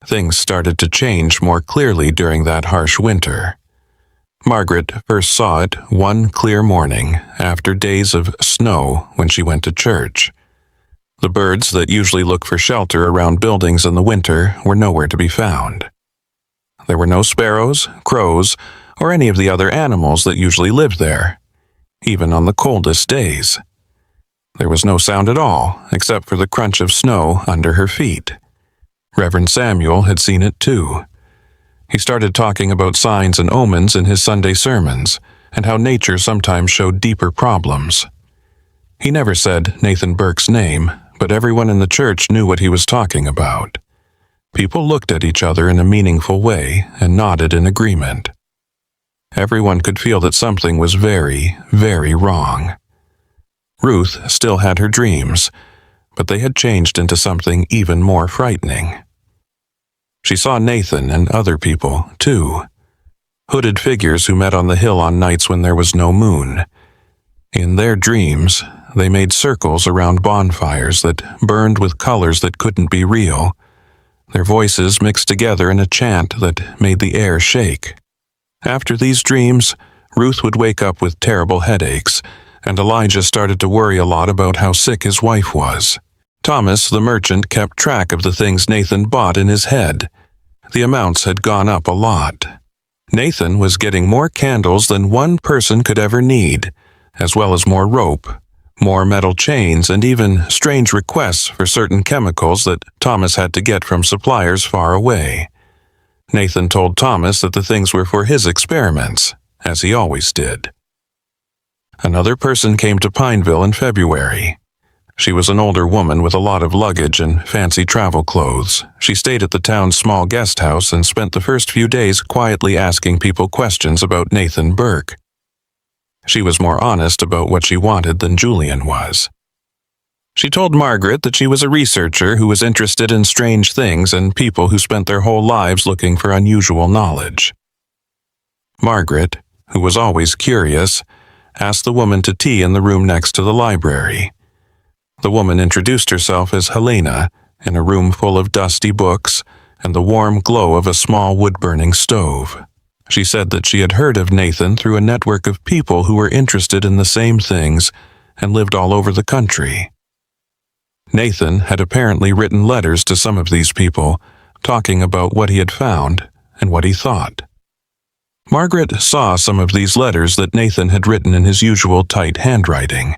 Things started to change more clearly during that harsh winter. Margaret first saw it one clear morning after days of snow when she went to church. The birds that usually look for shelter around buildings in the winter were nowhere to be found. There were no sparrows, crows, or any of the other animals that usually lived there, even on the coldest days. There was no sound at all, except for the crunch of snow under her feet. Reverend Samuel had seen it too. He started talking about signs and omens in his Sunday sermons, and how nature sometimes showed deeper problems. He never said Nathan Burke's name, but everyone in the church knew what he was talking about. People looked at each other in a meaningful way and nodded in agreement. Everyone could feel that something was very, very wrong. Ruth still had her dreams, but they had changed into something even more frightening. She saw Nathan and other people, too. Hooded figures who met on the hill on nights when there was no moon. In their dreams, they made circles around bonfires that burned with colors that couldn't be real. Their voices mixed together in a chant that made the air shake. After these dreams, Ruth would wake up with terrible headaches, and Elijah started to worry a lot about how sick his wife was. Thomas, the merchant, kept track of the things Nathan bought in his head. The amounts had gone up a lot. Nathan was getting more candles than one person could ever need, as well as more rope, more metal chains, and even strange requests for certain chemicals that Thomas had to get from suppliers far away. Nathan told Thomas that the things were for his experiments, as he always did. Another person came to Pineville in February. She was an older woman with a lot of luggage and fancy travel clothes. She stayed at the town's small guest house and spent the first few days quietly asking people questions about Nathan Burke. She was more honest about what she wanted than Julian was. She told Margaret that she was a researcher who was interested in strange things and people who spent their whole lives looking for unusual knowledge. Margaret, who was always curious, asked the woman to tea in the room next to the library. The woman introduced herself as Helena in a room full of dusty books and the warm glow of a small wood-burning stove. She said that she had heard of Nathan through a network of people who were interested in the same things and lived all over the country. Nathan had apparently written letters to some of these people, talking about what he had found and what he thought. Margaret saw some of these letters that Nathan had written in his usual tight handwriting.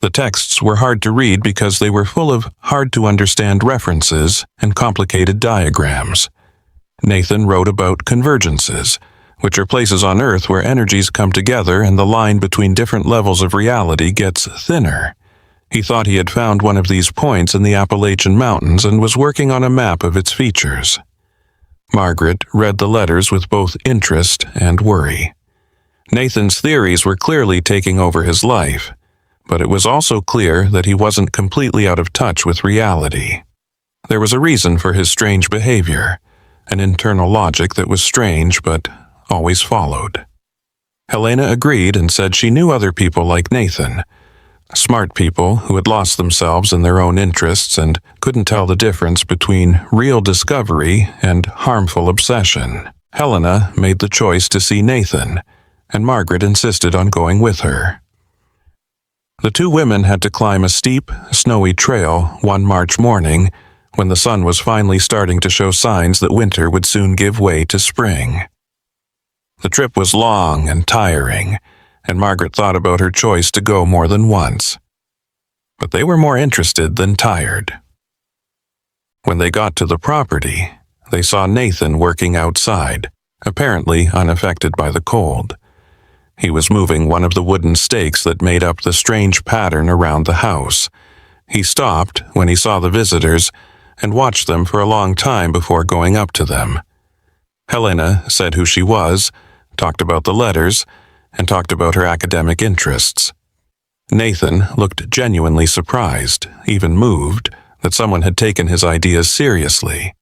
The texts were hard to read because they were full of hard-to-understand references and complicated diagrams. Nathan wrote about convergences, which are places on Earth where energies come together and the line between different levels of reality gets thinner. He thought he had found one of these points in the Appalachian Mountains and was working on a map of its features. Margaret read the letters with both interest and worry. Nathan's theories were clearly taking over his life, but it was also clear that he wasn't completely out of touch with reality. There was a reason for his strange behavior, an internal logic that was strange but always followed. Helena agreed and said she knew other people like Nathan, Smart people who had lost themselves in their own interests and couldn't tell the difference between real discovery and harmful obsession. Helena made the choice to see Nathan, and Margaret insisted on going with her. The two women had to climb a steep, snowy trail one March morning when the sun was finally starting to show signs that winter would soon give way to spring. The trip was long and tiring, and Margaret thought about her choice to go more than once. But they were more interested than tired. When they got to the property, they saw Nathan working outside, apparently unaffected by the cold. He was moving one of the wooden stakes that made up the strange pattern around the house. He stopped when he saw the visitors and watched them for a long time before going up to them. Helena said who she was, talked about the letters, and talked about her academic interests. Nathan looked genuinely surprised, even moved, that someone had taken his ideas seriously.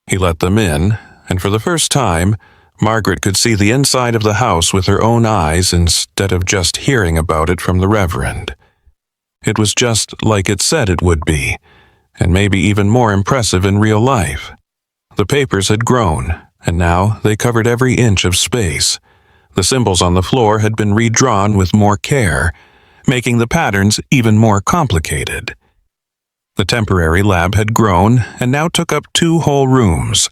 He let them in, and for the first time, Margaret could see the inside of the house with her own eyes instead of just hearing about it from the Reverend. It was just like it said it would be, and maybe even more impressive in real life. The papers had grown, and now they covered every inch of space. The symbols on the floor had been redrawn with more care, making the patterns even more complicated. The temporary lab had grown and now took up 2 whole rooms.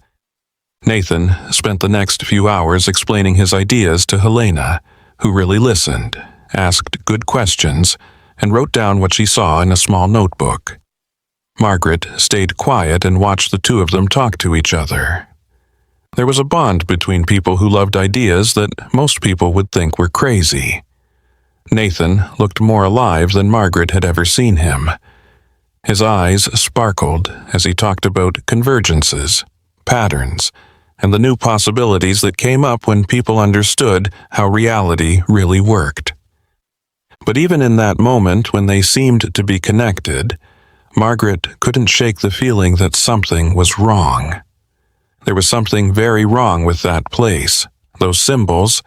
Nathan spent the next few hours explaining his ideas to Helena, who really listened, asked good questions, and wrote down what she saw in a small notebook. Margaret stayed quiet and watched the two of them talk to each other. There was a bond between people who loved ideas that most people would think were crazy. Nathan looked more alive than Margaret had ever seen him. His eyes sparkled as he talked about convergences, patterns, and the new possibilities that came up when people understood how reality really worked. But even in that moment when they seemed to be connected, Margaret couldn't shake the feeling that something was wrong. There was something very wrong with that place, those symbols,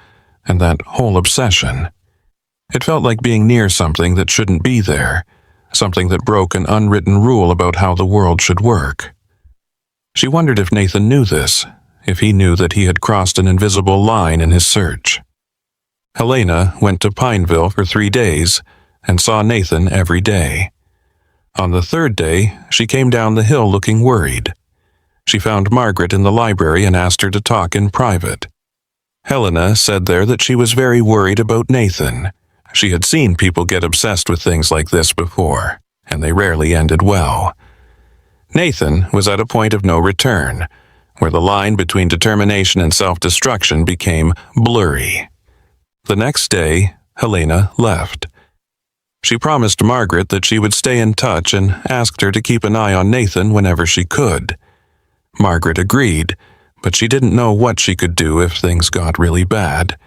and that whole obsession. It felt like being near something that shouldn't be there, something that broke an unwritten rule about how the world should work. She wondered if Nathan knew this, if he knew that he had crossed an invisible line in his search. Helena went to Pineville for 3 days and saw Nathan every day. On the 3rd day, she came down the hill looking worried. She found Margaret in the library and asked her to talk in private. Helena said there that she was very worried about Nathan. She had seen people get obsessed with things like this before, and they rarely ended well. Nathan was at a point of no return, where the line between determination and self-destruction became blurry. The next day, Helena left. She promised Margaret that she would stay in touch and asked her to keep an eye on Nathan whenever she could. Margaret agreed, but she didn't know what she could do if things got really bad.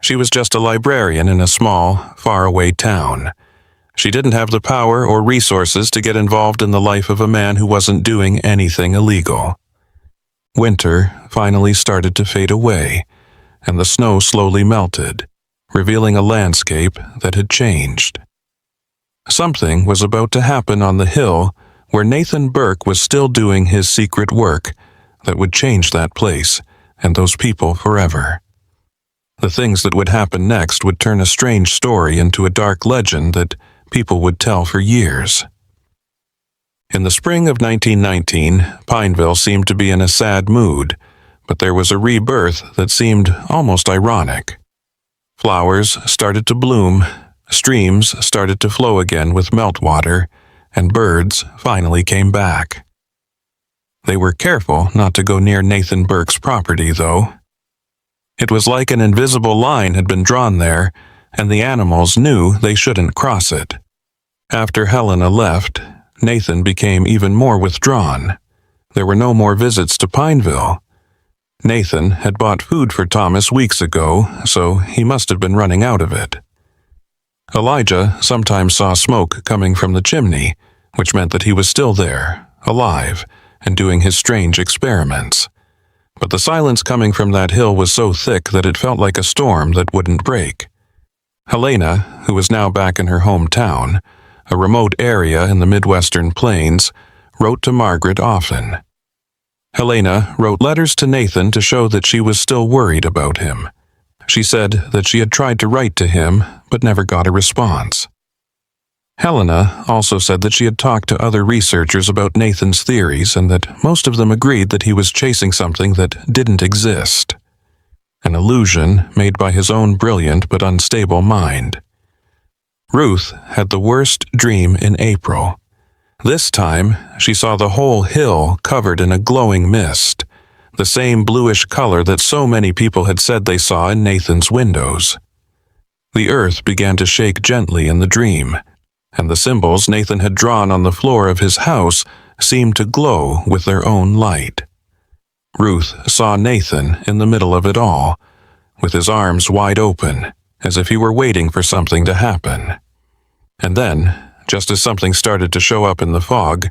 She was just a librarian in a small, faraway town. She didn't have the power or resources to get involved in the life of a man who wasn't doing anything illegal. Winter finally started to fade away, and the snow slowly melted, revealing a landscape that had changed. Something was about to happen on the hill where Nathan Burke was still doing his secret work that would change that place and those people forever. The things that would happen next would turn a strange story into a dark legend that people would tell for years. In the spring of 1919, Pineville seemed to be in a sad mood, but there was a rebirth that seemed almost ironic. Flowers started to bloom, streams started to flow again with meltwater, and birds finally came back. They were careful not to go near Nathan Burke's property, though. It was like an invisible line had been drawn there, and the animals knew they shouldn't cross it. After Helena left, Nathan became even more withdrawn. There were no more visits to Pineville. Nathan had bought food for Thomas weeks ago, so he must have been running out of it. Elijah sometimes saw smoke coming from the chimney, which meant that he was still there, alive, and doing his strange experiments. But the silence coming from that hill was so thick that it felt like a storm that wouldn't break. Helena, who was now back in her hometown, a remote area in the Midwestern Plains, wrote to Margaret often. Helena wrote letters to Nathan to show that she was still worried about him. She said that she had tried to write to him, but never got a response. Helena also said that she had talked to other researchers about Nathan's theories and that most of them agreed that he was chasing something that didn't exist. An illusion made by his own brilliant but unstable mind. Ruth had the worst dream in April. This time, she saw the whole hill covered in a glowing mist, the same bluish color that so many people had said they saw in Nathan's windows. The earth began to shake gently in the dream, and the symbols Nathan had drawn on the floor of his house seemed to glow with their own light. Ruth saw Nathan in the middle of it all, with his arms wide open, as if he were waiting for something to happen. And then, just as something started to show up in the fog,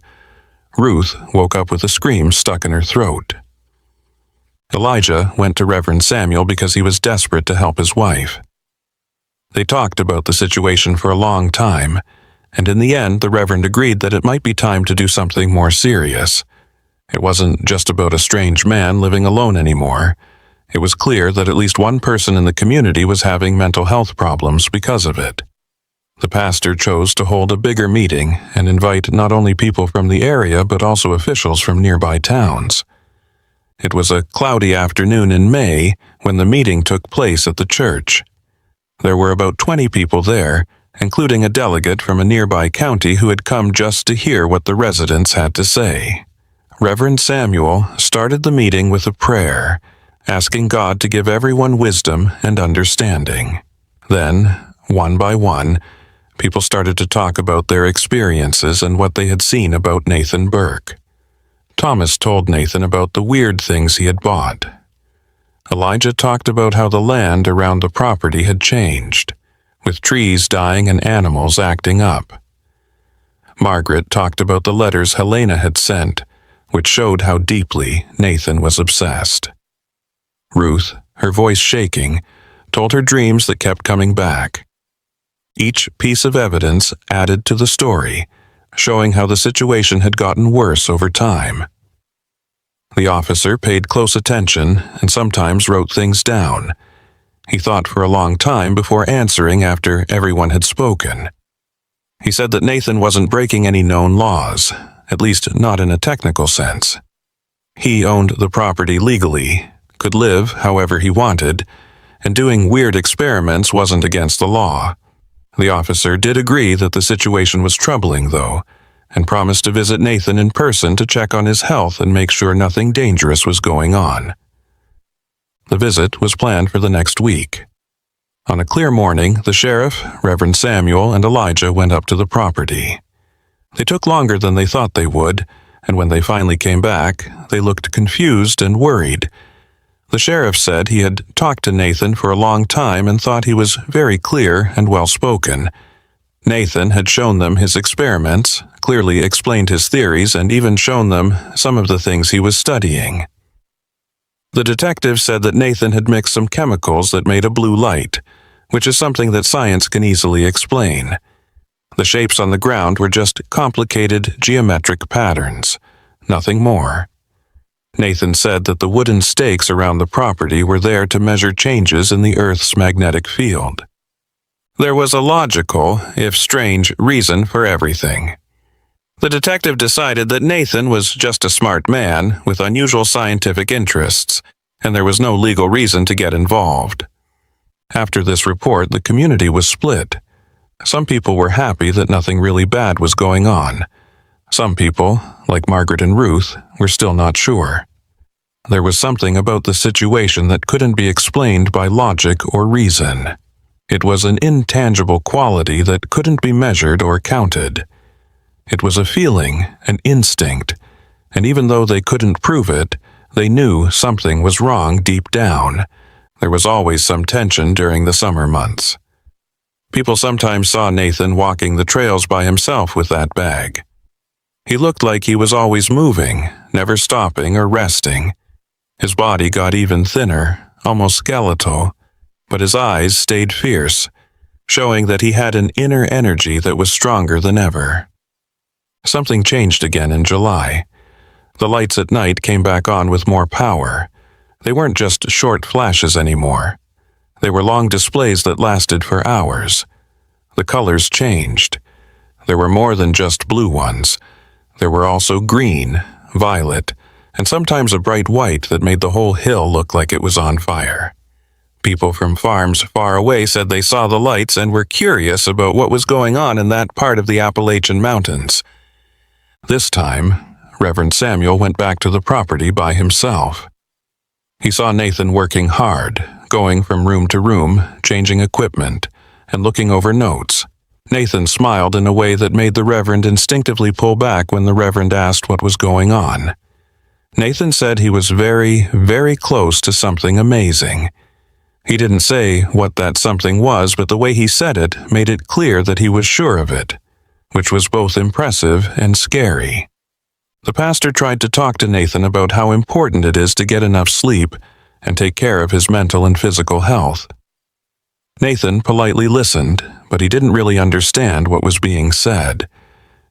Ruth woke up with a scream stuck in her throat. Elijah went to Reverend Samuel because he was desperate to help his wife. They talked about the situation for a long time, and in the end the Reverend agreed that it might be time to do something more serious. It wasn't just about a strange man living alone anymore. It was clear that at least one person in the community was having mental health problems because of it. The pastor chose to hold a bigger meeting and invite not only people from the area but also officials from nearby towns. It was a cloudy afternoon in May when the meeting took place at the church. There were about 20 people there, including a delegate from a nearby county who had come just to hear what the residents had to say. Reverend Samuel started the meeting with a prayer, asking God to give everyone wisdom and understanding. Then, one by one, people started to talk about their experiences and what they had seen about Nathan Burke. Thomas told Nathan about the weird things he had bought. Elijah talked about how the land around the property had changed, with trees dying and animals acting up. Margaret talked about the letters Helena had sent, which showed how deeply Nathan was obsessed. Ruth, her voice shaking, told her dreams that kept coming back. Each piece of evidence added to the story, showing how the situation had gotten worse over time. The officer paid close attention and sometimes wrote things down. He thought for a long time before answering after everyone had spoken. He said that Nathan wasn't breaking any known laws, at least not in a technical sense. He owned the property legally, could live however he wanted, and doing weird experiments wasn't against the law. The officer did agree that the situation was troubling, though, and promised to visit Nathan in person to check on his health and make sure nothing dangerous was going on. The visit was planned for the next week. On a clear morning, the sheriff, Reverend Samuel, and Elijah went up to the property. They took longer than they thought they would, and when they finally came back, they looked confused and worried. The sheriff said he had talked to Nathan for a long time and thought he was very clear and well-spoken. Nathan had shown them his experiments, clearly explained his theories, and even shown them some of the things he was studying. The detective said that Nathan had mixed some chemicals that made a blue light, which is something that science can easily explain. The shapes on the ground were just complicated geometric patterns, nothing more. Nathan said that the wooden stakes around the property were there to measure changes in the Earth's magnetic field. There was a logical, if strange, reason for everything. The detective decided that Nathan was just a smart man with unusual scientific interests, and there was no legal reason to get involved. After this report, the community was split. Some people were happy that nothing really bad was going on. Some people, like Margaret and Ruth, were still not sure. There was something about the situation that couldn't be explained by logic or reason. It was an intangible quality that couldn't be measured or counted. It was a feeling, an instinct, and even though they couldn't prove it, they knew something was wrong deep down. There was always some tension during the summer months. People sometimes saw Nathan walking the trails by himself with that bag. He looked like he was always moving, never stopping or resting. His body got even thinner, almost skeletal, but his eyes stayed fierce. showing that he had an inner energy that was stronger than ever. Something changed again in July. The lights at night came back on with more power. They weren't just short flashes anymore. They were long displays that lasted for hours. The colors changed. There were more than just blue ones. There were also green, violet, and sometimes a bright white that made the whole hill look like it was on fire. People from farms far away said they saw the lights and were curious about what was going on in that part of the Appalachian Mountains. This time, Reverend Samuel went back to the property by himself. He saw Nathan working hard, going from room to room, changing equipment, and looking over notes. Nathan smiled in a way that made the Reverend instinctively pull back when the Reverend asked what was going on. Nathan said he was very, very close to something amazing. He didn't say what that something was, but the way he said it made it clear that he was sure of it, which was both impressive and scary. The pastor tried to talk to Nathan about how important it is to get enough sleep and take care of his mental and physical health. Nathan politely listened, but he didn't really understand what was being said.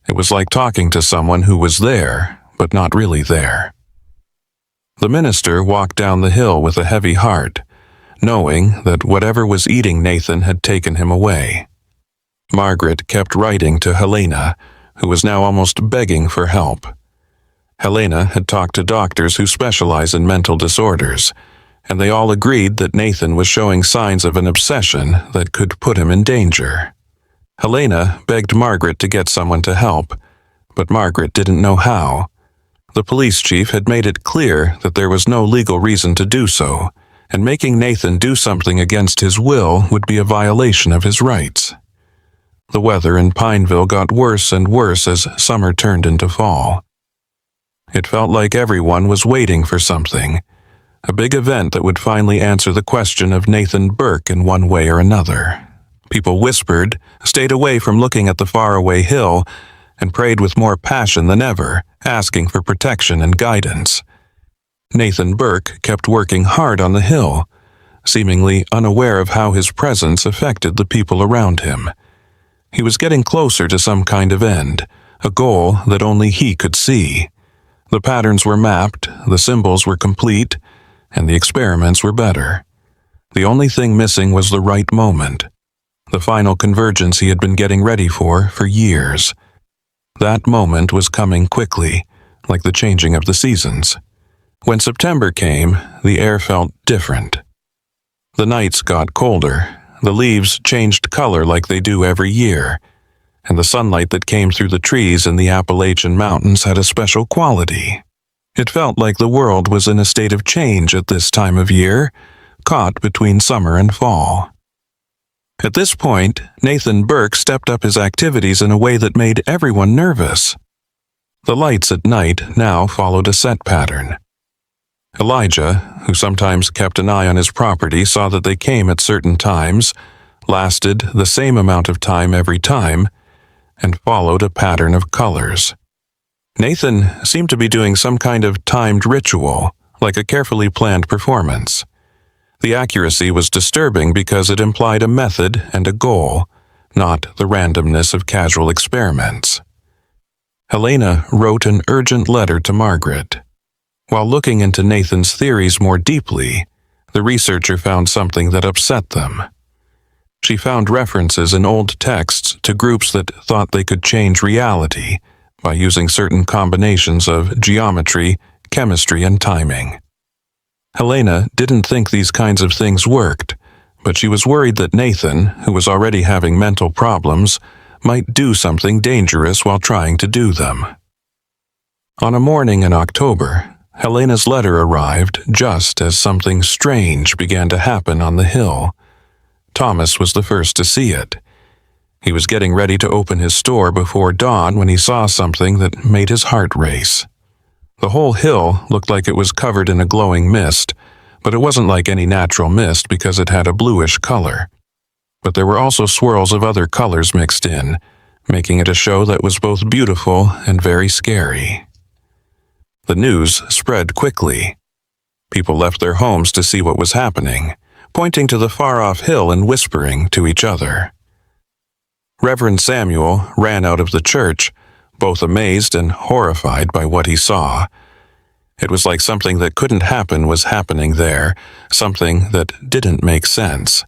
It was like talking to someone who was there, but not really there. The minister walked down the hill with a heavy heart, knowing that whatever was eating Nathan had taken him away. Margaret kept writing to Helena, who was now almost begging for help. Helena had talked to doctors who specialize in mental disorders, and they all agreed that Nathan was showing signs of an obsession that could put him in danger. Helena begged Margaret to get someone to help, but Margaret didn't know how. The police chief had made it clear that there was no legal reason to do so, and making Nathan do something against his will would be a violation of his rights. The weather in Pineville got worse and worse as summer turned into fall. It felt like everyone was waiting for something, a big event that would finally answer the question of Nathan Burke in one way or another. People whispered, stayed away from looking at the faraway hill, and prayed with more passion than ever, asking for protection and guidance. Nathan Burke kept working hard on the hill, seemingly unaware of how his presence affected the people around him. He was getting closer to some kind of end, a goal that only he could see. The patterns were mapped, the symbols were complete, and the experiments were better. The only thing missing was the right moment, the final convergence he had been getting ready for years. That moment was coming quickly, like the changing of the seasons. When September came, the air felt different. The nights got colder, the leaves changed color like they do every year, and the sunlight that came through the trees in the Appalachian Mountains had a special quality. It felt like the world was in a state of change at this time of year, caught between summer and fall. At this point, Nathan Burke stepped up his activities in a way that made everyone nervous. The lights at night now followed a set pattern. Elijah, who sometimes kept an eye on his property, saw that they came at certain times, lasted the same amount of time every time, and followed a pattern of colors. Nathan seemed to be doing some kind of timed ritual, like a carefully planned performance. The accuracy was disturbing because it implied a method and a goal, not the randomness of casual experiments. Helena wrote an urgent letter to Margaret. While looking into Nathan's theories more deeply, the researcher found something that upset them. She found references in old texts to groups that thought they could change reality by using certain combinations of geometry, chemistry, and timing. Helena didn't think these kinds of things worked, but she was worried that Nathan, who was already having mental problems, might do something dangerous while trying to do them. On a morning in October, Helena's letter arrived just as something strange began to happen on the hill. Thomas was the first to see it. He was getting ready to open his store before dawn when he saw something that made his heart race. The whole hill looked like it was covered in a glowing mist, but it wasn't like any natural mist because it had a bluish color. But there were also swirls of other colors mixed in, making it a show that was both beautiful and very scary. The news spread quickly. People left their homes to see what was happening, pointing to the far-off hill and whispering to each other. Reverend Samuel ran out of the church, both amazed and horrified by what he saw. It was like something that couldn't happen was happening there, something that didn't make sense.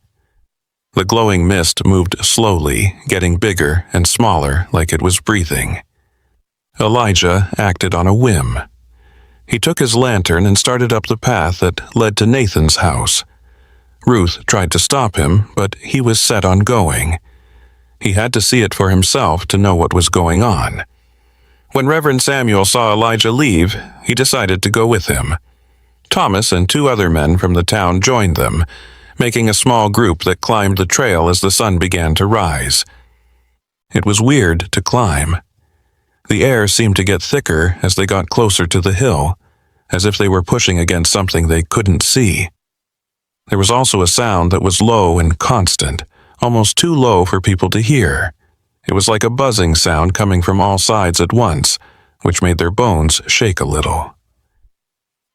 The glowing mist moved slowly, getting bigger and smaller like it was breathing. Elijah acted on a whim. He took his lantern and started up the path that led to Nathan's house. Ruth tried to stop him, but he was set on going. He had to see it for himself to know what was going on. When Reverend Samuel saw Elijah leave, he decided to go with him. Thomas and 2 other men from the town joined them, making a small group that climbed the trail as the sun began to rise. It was weird to climb. The air seemed to get thicker as they got closer to the hill, as if they were pushing against something they couldn't see. There was also a sound that was low and constant, almost too low for people to hear. It was like a buzzing sound coming from all sides at once, which made their bones shake a little.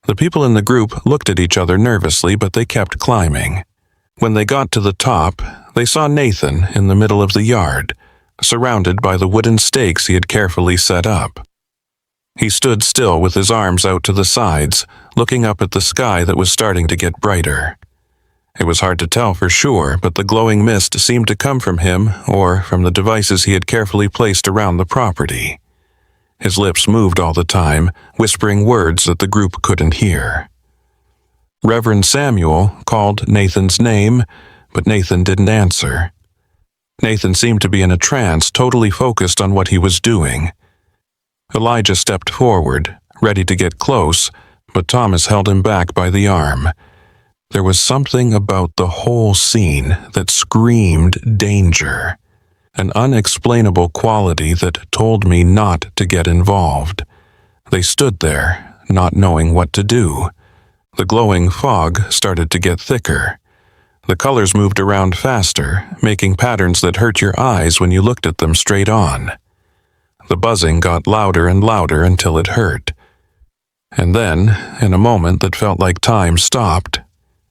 The people in the group looked at each other nervously, but they kept climbing. When they got to the top, they saw Nathan in the middle of the yard, surrounded by the wooden stakes he had carefully set up. He stood still with his arms out to the sides, looking up at the sky that was starting to get brighter. It was hard to tell for sure, but the glowing mist seemed to come from him or from the devices he had carefully placed around the property. His lips moved all the time, whispering words that the group couldn't hear. Reverend Samuel called Nathan's name, but Nathan didn't answer. Nathan seemed to be in a trance, totally focused on what he was doing. Elijah stepped forward, ready to get close, but Thomas held him back by the arm. There was something about the whole scene that screamed danger, an unexplainable quality that told me not to get involved. They stood there, not knowing what to do. The glowing fog started to get thicker. The colors moved around faster, making patterns that hurt your eyes when you looked at them straight on. The buzzing got louder and louder until it hurt. And then, in a moment that felt like time stopped,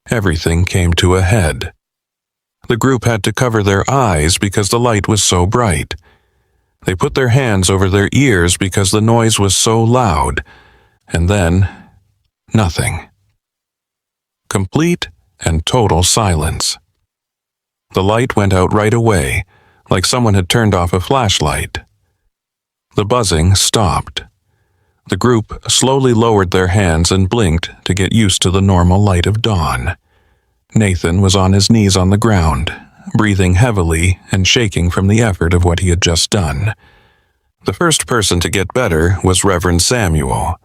everything came to a head. The group had to cover their eyes because the light was so bright. They put their hands over their ears because the noise was so loud. And then, nothing. Complete and total silence. The light went out right away, like someone had turned off a flashlight. The buzzing stopped. The group slowly lowered their hands and blinked to get used to the normal light of dawn. Nathan was on his knees on the ground, breathing heavily and shaking from the effort of what he had just done. The first person to get better was Reverend Samuel.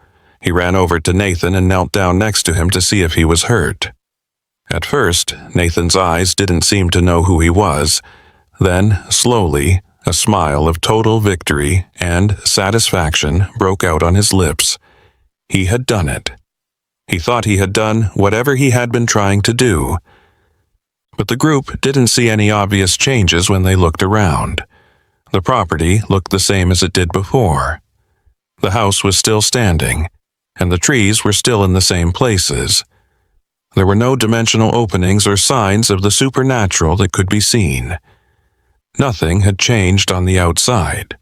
He ran over to Nathan and knelt down next to him to see if he was hurt. At first, Nathan's eyes didn't seem to know who he was. Then, slowly, a smile of total victory and satisfaction broke out on his lips. He had done it. He thought he had done whatever he had been trying to do. But the group didn't see any obvious changes when they looked around. The property looked the same as it did before. The house was still standing, and the trees were still in the same places. There were no dimensional openings or signs of the supernatural that could be seen. Nothing had changed on the outside,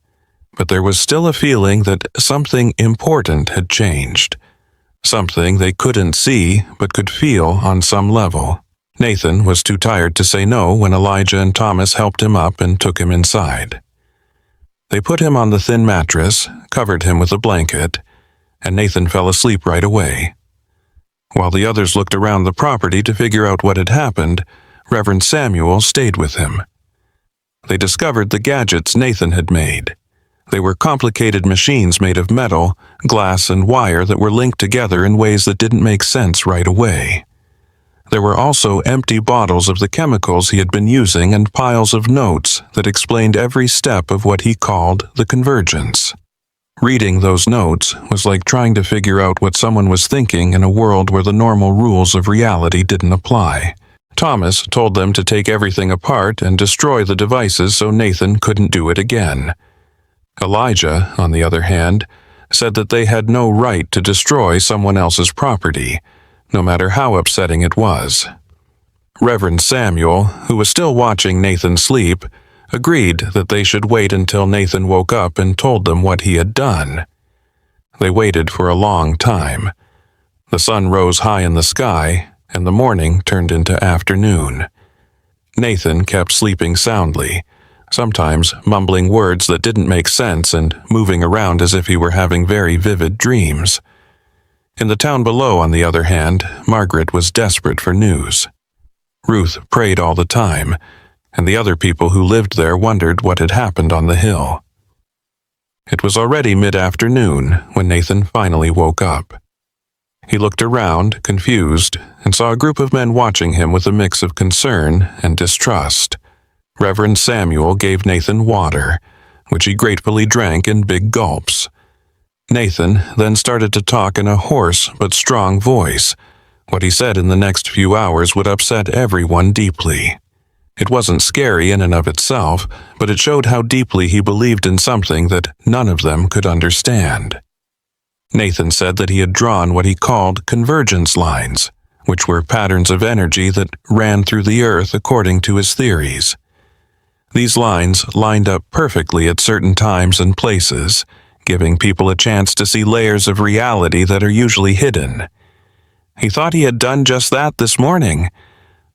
but there was still a feeling that something important had changed, something they couldn't see but could feel on some level. Nathan was too tired to say no when Elijah and Thomas helped him up and took him inside. They put him on the thin mattress, covered him with a blanket, and Nathan fell asleep right away. While the others looked around the property to figure out what had happened, Reverend Samuel stayed with him. They discovered the gadgets Nathan had made. They were complicated machines made of metal, glass, and wire that were linked together in ways that didn't make sense right away. There were also empty bottles of the chemicals he had been using and piles of notes that explained every step of what he called the convergence. Reading those notes was like trying to figure out what someone was thinking in a world where the normal rules of reality didn't apply. Thomas told them to take everything apart and destroy the devices so Nathan couldn't do it again. Elijah, on the other hand, said that they had no right to destroy someone else's property, no matter how upsetting it was. Reverend Samuel, who was still watching Nathan sleep, agreed that they should wait until Nathan woke up and told them what he had done. They waited for a long time. The sun rose high in the sky, and the morning turned into afternoon. Nathan kept sleeping soundly, sometimes mumbling words that didn't make sense and moving around as if he were having very vivid dreams. In the town below, on the other hand, Margaret was desperate for news. Ruth prayed all the time, and the other people who lived there wondered what had happened on the hill. It was already mid-afternoon when Nathan finally woke up. He looked around, confused, and saw a group of men watching him with a mix of concern and distrust. Reverend Samuel gave Nathan water, which he gratefully drank in big gulps. Nathan then started to talk in a hoarse but strong voice. What he said in the next few hours would upset everyone deeply. It wasn't scary in and of itself, but it showed how deeply he believed in something that none of them could understand. Nathan said that he had drawn what he called convergence lines, which were patterns of energy that ran through the earth according to his theories. These lines lined up perfectly at certain times and places, giving people a chance to see layers of reality that are usually hidden. He thought he had done just that this morning,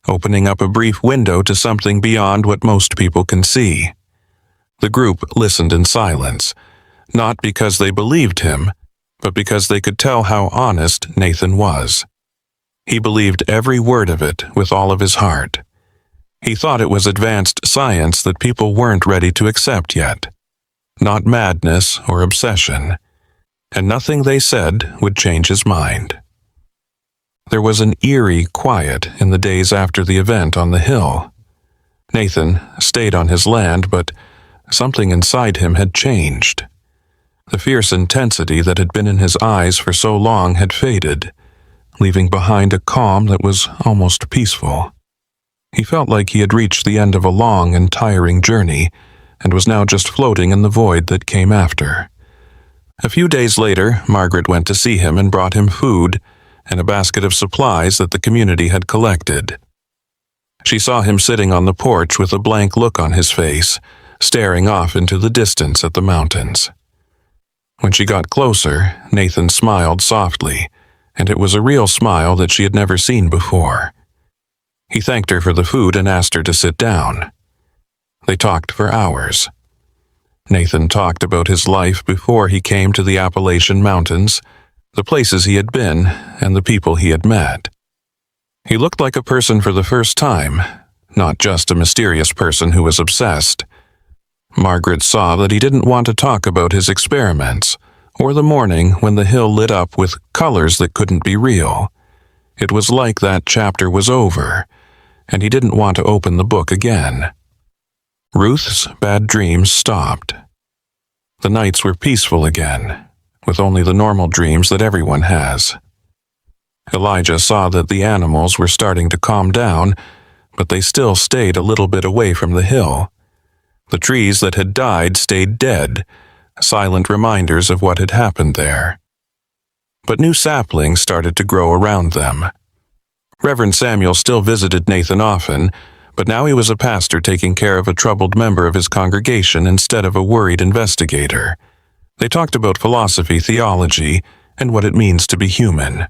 opening up a brief window to something beyond what most people can see. The group listened in silence, not because they believed him, but because they could tell how honest Nathan was. He believed every word of it with all of his heart. He thought it was advanced science that people weren't ready to accept yet, not madness or obsession, and nothing they said would change his mind. There was an eerie quiet in the days after the event on the hill. Nathan stayed on his land, but something inside him had changed. The fierce intensity that had been in his eyes for so long had faded, leaving behind a calm that was almost peaceful. He felt like he had reached the end of a long and tiring journey, and was now just floating in the void that came after. A few days later, Margaret went to see him and brought him food and a basket of supplies that the community had collected. She saw him sitting on the porch with a blank look on his face, staring off into the distance at the mountains. When she got closer, Nathan smiled softly, and it was a real smile that she had never seen before. He thanked her for the food and asked her to sit down. They talked for hours. Nathan talked about his life before he came to the Appalachian Mountains, the places he had been, and the people he had met. He looked like a person for the first time, not just a mysterious person who was obsessed. Margaret saw that he didn't want to talk about his experiments, or the morning when the hill lit up with colors that couldn't be real. It was like that chapter was over, and he didn't want to open the book again. Ruth's bad dreams stopped. The nights were peaceful again, with only the normal dreams that everyone has. Elijah saw that the animals were starting to calm down, but they still stayed a little bit away from the hill. The trees that had died stayed dead, silent reminders of what had happened there. But new saplings started to grow around them. Reverend Samuel still visited Nathan often, but now he was a pastor taking care of a troubled member of his congregation instead of a worried investigator. They talked about philosophy, theology, and what it means to be human.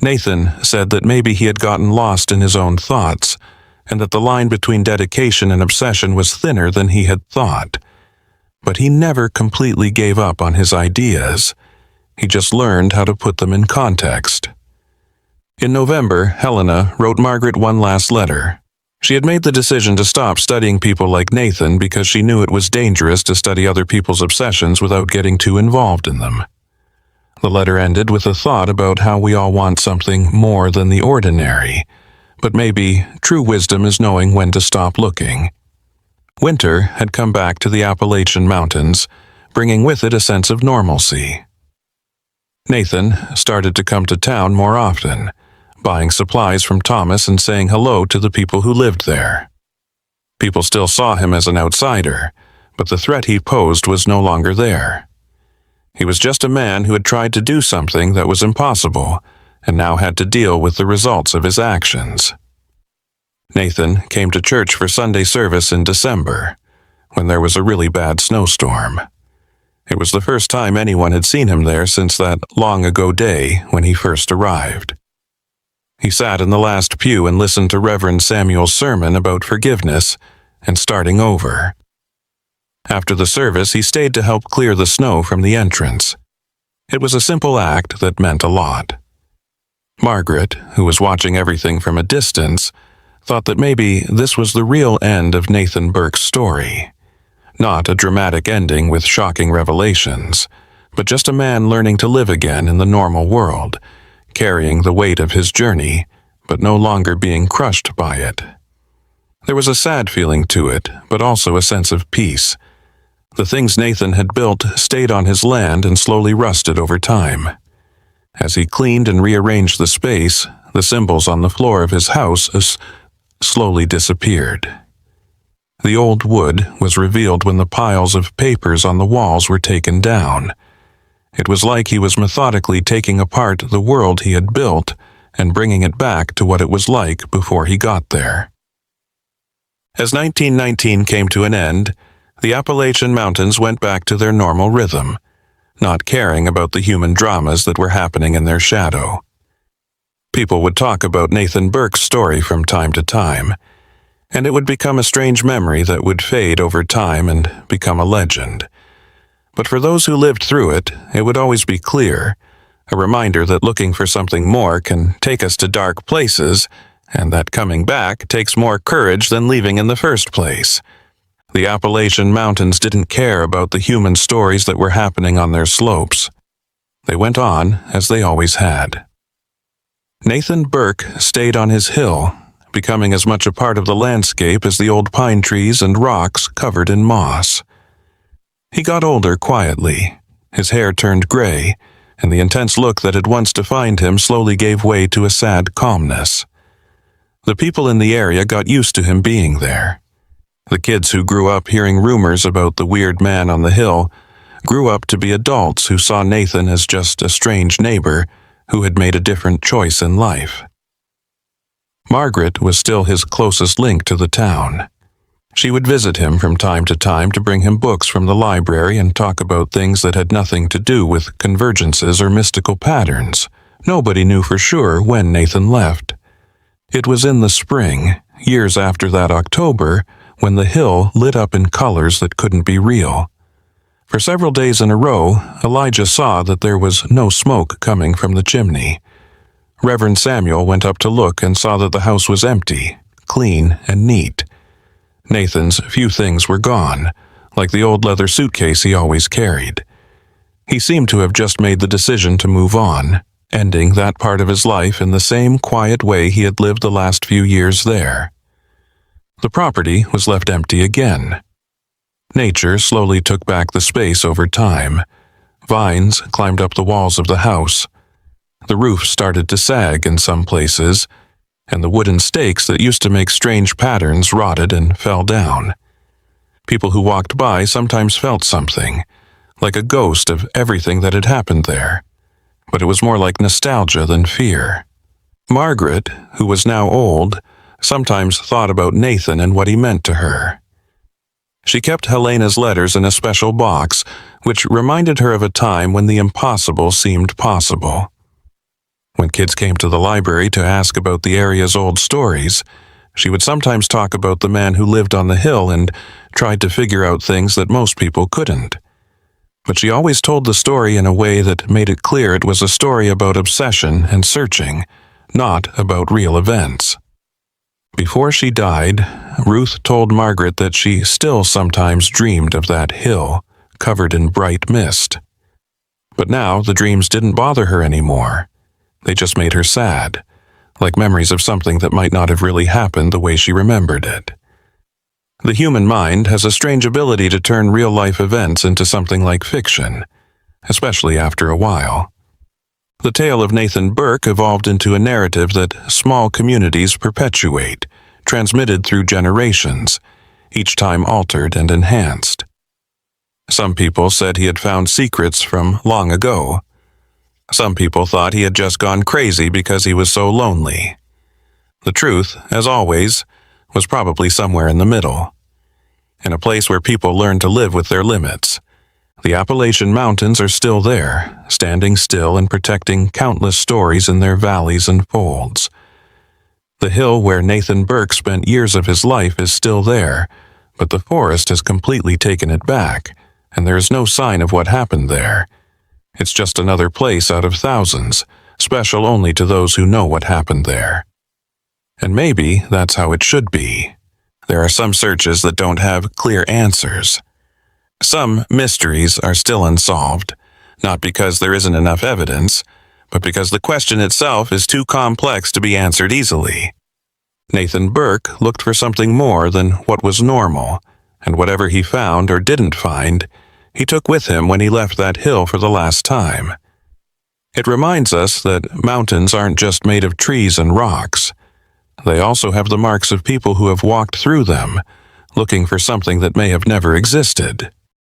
Nathan said that maybe he had gotten lost in his own thoughts, and that the line between dedication and obsession was thinner than he had thought. But he never completely gave up on his ideas. He just learned how to put them in context. In November, Helena wrote Margaret one last letter. She had made the decision to stop studying people like Nathan because she knew it was dangerous to study other people's obsessions without getting too involved in them. The letter ended with a thought about how we all want something more than the ordinary, but maybe true wisdom is knowing when to stop looking. Winter had come back to the Appalachian Mountains, bringing with it a sense of normalcy. Nathan started to come to town more often, buying supplies from Thomas and saying hello to the people who lived there. People still saw him as an outsider, but the threat he posed was no longer there. He was just a man who had tried to do something that was impossible, and now had to deal with the results of his actions. Nathan came to church for Sunday service in December, when there was a really bad snowstorm. It was the first time anyone had seen him there since that long-ago day when he first arrived. He sat in the last pew and listened to Reverend Samuel's sermon about forgiveness and starting over. After the service, he stayed to help clear the snow from the entrance. It was a simple act that meant a lot. Margaret, who was watching everything from a distance, thought that maybe this was the real end of Nathan Burke's story. Not a dramatic ending with shocking revelations, but just a man learning to live again in the normal world, carrying the weight of his journey, but no longer being crushed by it. There was a sad feeling to it, but also a sense of peace. The things Nathan had built stayed on his land and slowly rusted over time. As he cleaned and rearranged the space, the symbols on the floor of his house slowly disappeared. The old wood was revealed when the piles of papers on the walls were taken down. It was like he was methodically taking apart the world he had built and bringing it back to what it was like before he got there. As 1919 came to an end, the Appalachian Mountains went back to their normal rhythm, not caring about the human dramas that were happening in their shadow. People would talk about Nathan Burke's story from time to time, and it would become a strange memory that would fade over time and become a legend. But for those who lived through it, it would always be clear, a reminder that looking for something more can take us to dark places, and that coming back takes more courage than leaving in the first place. The Appalachian Mountains didn't care about the human stories that were happening on their slopes. They went on as they always had. Nathan Burke stayed on his hill, becoming as much a part of the landscape as the old pine trees and rocks covered in moss. He got older quietly. His hair turned gray, and the intense look that had once defined him slowly gave way to a sad calmness. The people in the area got used to him being there. The kids who grew up hearing rumors about the weird man on the hill grew up to be adults who saw Nathan as just a strange neighbor who had made a different choice in life. Margaret was still his closest link to the town. She would visit him from time to bring him books from the library and talk about things that had nothing to do with convergences or mystical patterns. Nobody knew for sure when Nathan left. It was in the spring, years after that October, when the hill lit up in colors that couldn't be real. For several days in a row, Elijah saw that there was no smoke coming from the chimney. Reverend Samuel went up to look and saw that the house was empty, clean and neat. Nathan's few things were gone, like the old leather suitcase he always carried. He seemed to have just made the decision to move on, ending that part of his life in the same quiet way he had lived the last few years there. The property was left empty again. Nature slowly took back the space over time. Vines climbed up the walls of the house. The roof started to sag in some places, and the wooden stakes that used to make strange patterns rotted and fell down. People who walked by sometimes felt something, like a ghost of everything that had happened there, but it was more like nostalgia than fear. Margaret, who was now old, sometimes thought about Nathan and what he meant to her. She kept Helena's letters in a special box, which reminded her of a time when the impossible seemed possible. When kids came to the library to ask about the area's old stories, she would sometimes talk about the man who lived on the hill and tried to figure out things that most people couldn't. But she always told the story in a way that made it clear it was a story about obsession and searching, not about real events. Before she died, Ruth told Margaret that she still sometimes dreamed of that hill, covered in bright mist. But now the dreams didn't bother her anymore. They just made her sad, like memories of something that might not have really happened the way she remembered it. The human mind has a strange ability to turn real-life events into something like fiction, especially after a while. The tale of Nathan Burke evolved into a narrative that small communities perpetuate, transmitted through generations, each time altered and enhanced. Some people said he had found secrets from long ago. Some people thought he had just gone crazy because he was so lonely. The truth, as always, was probably somewhere in the middle. In a place where people learn to live with their limits. The Appalachian Mountains are still there, standing still and protecting countless stories in their valleys and folds. The hill where Nathan Burke spent years of his life is still there, but the forest has completely taken it back, and there is no sign of what happened there. It's just another place out of thousands, special only to those who know what happened there. And maybe that's how it should be. There are some searches that don't have clear answers. Some mysteries are still unsolved, not because there isn't enough evidence, but because the question itself is too complex to be answered easily. Nathan Burke looked for something more than what was normal, and whatever he found or didn't find, he took with him when he left that hill for the last time. It reminds us that mountains aren't just made of trees and rocks. They also have the marks of people who have walked through them, looking for something that may have never existed.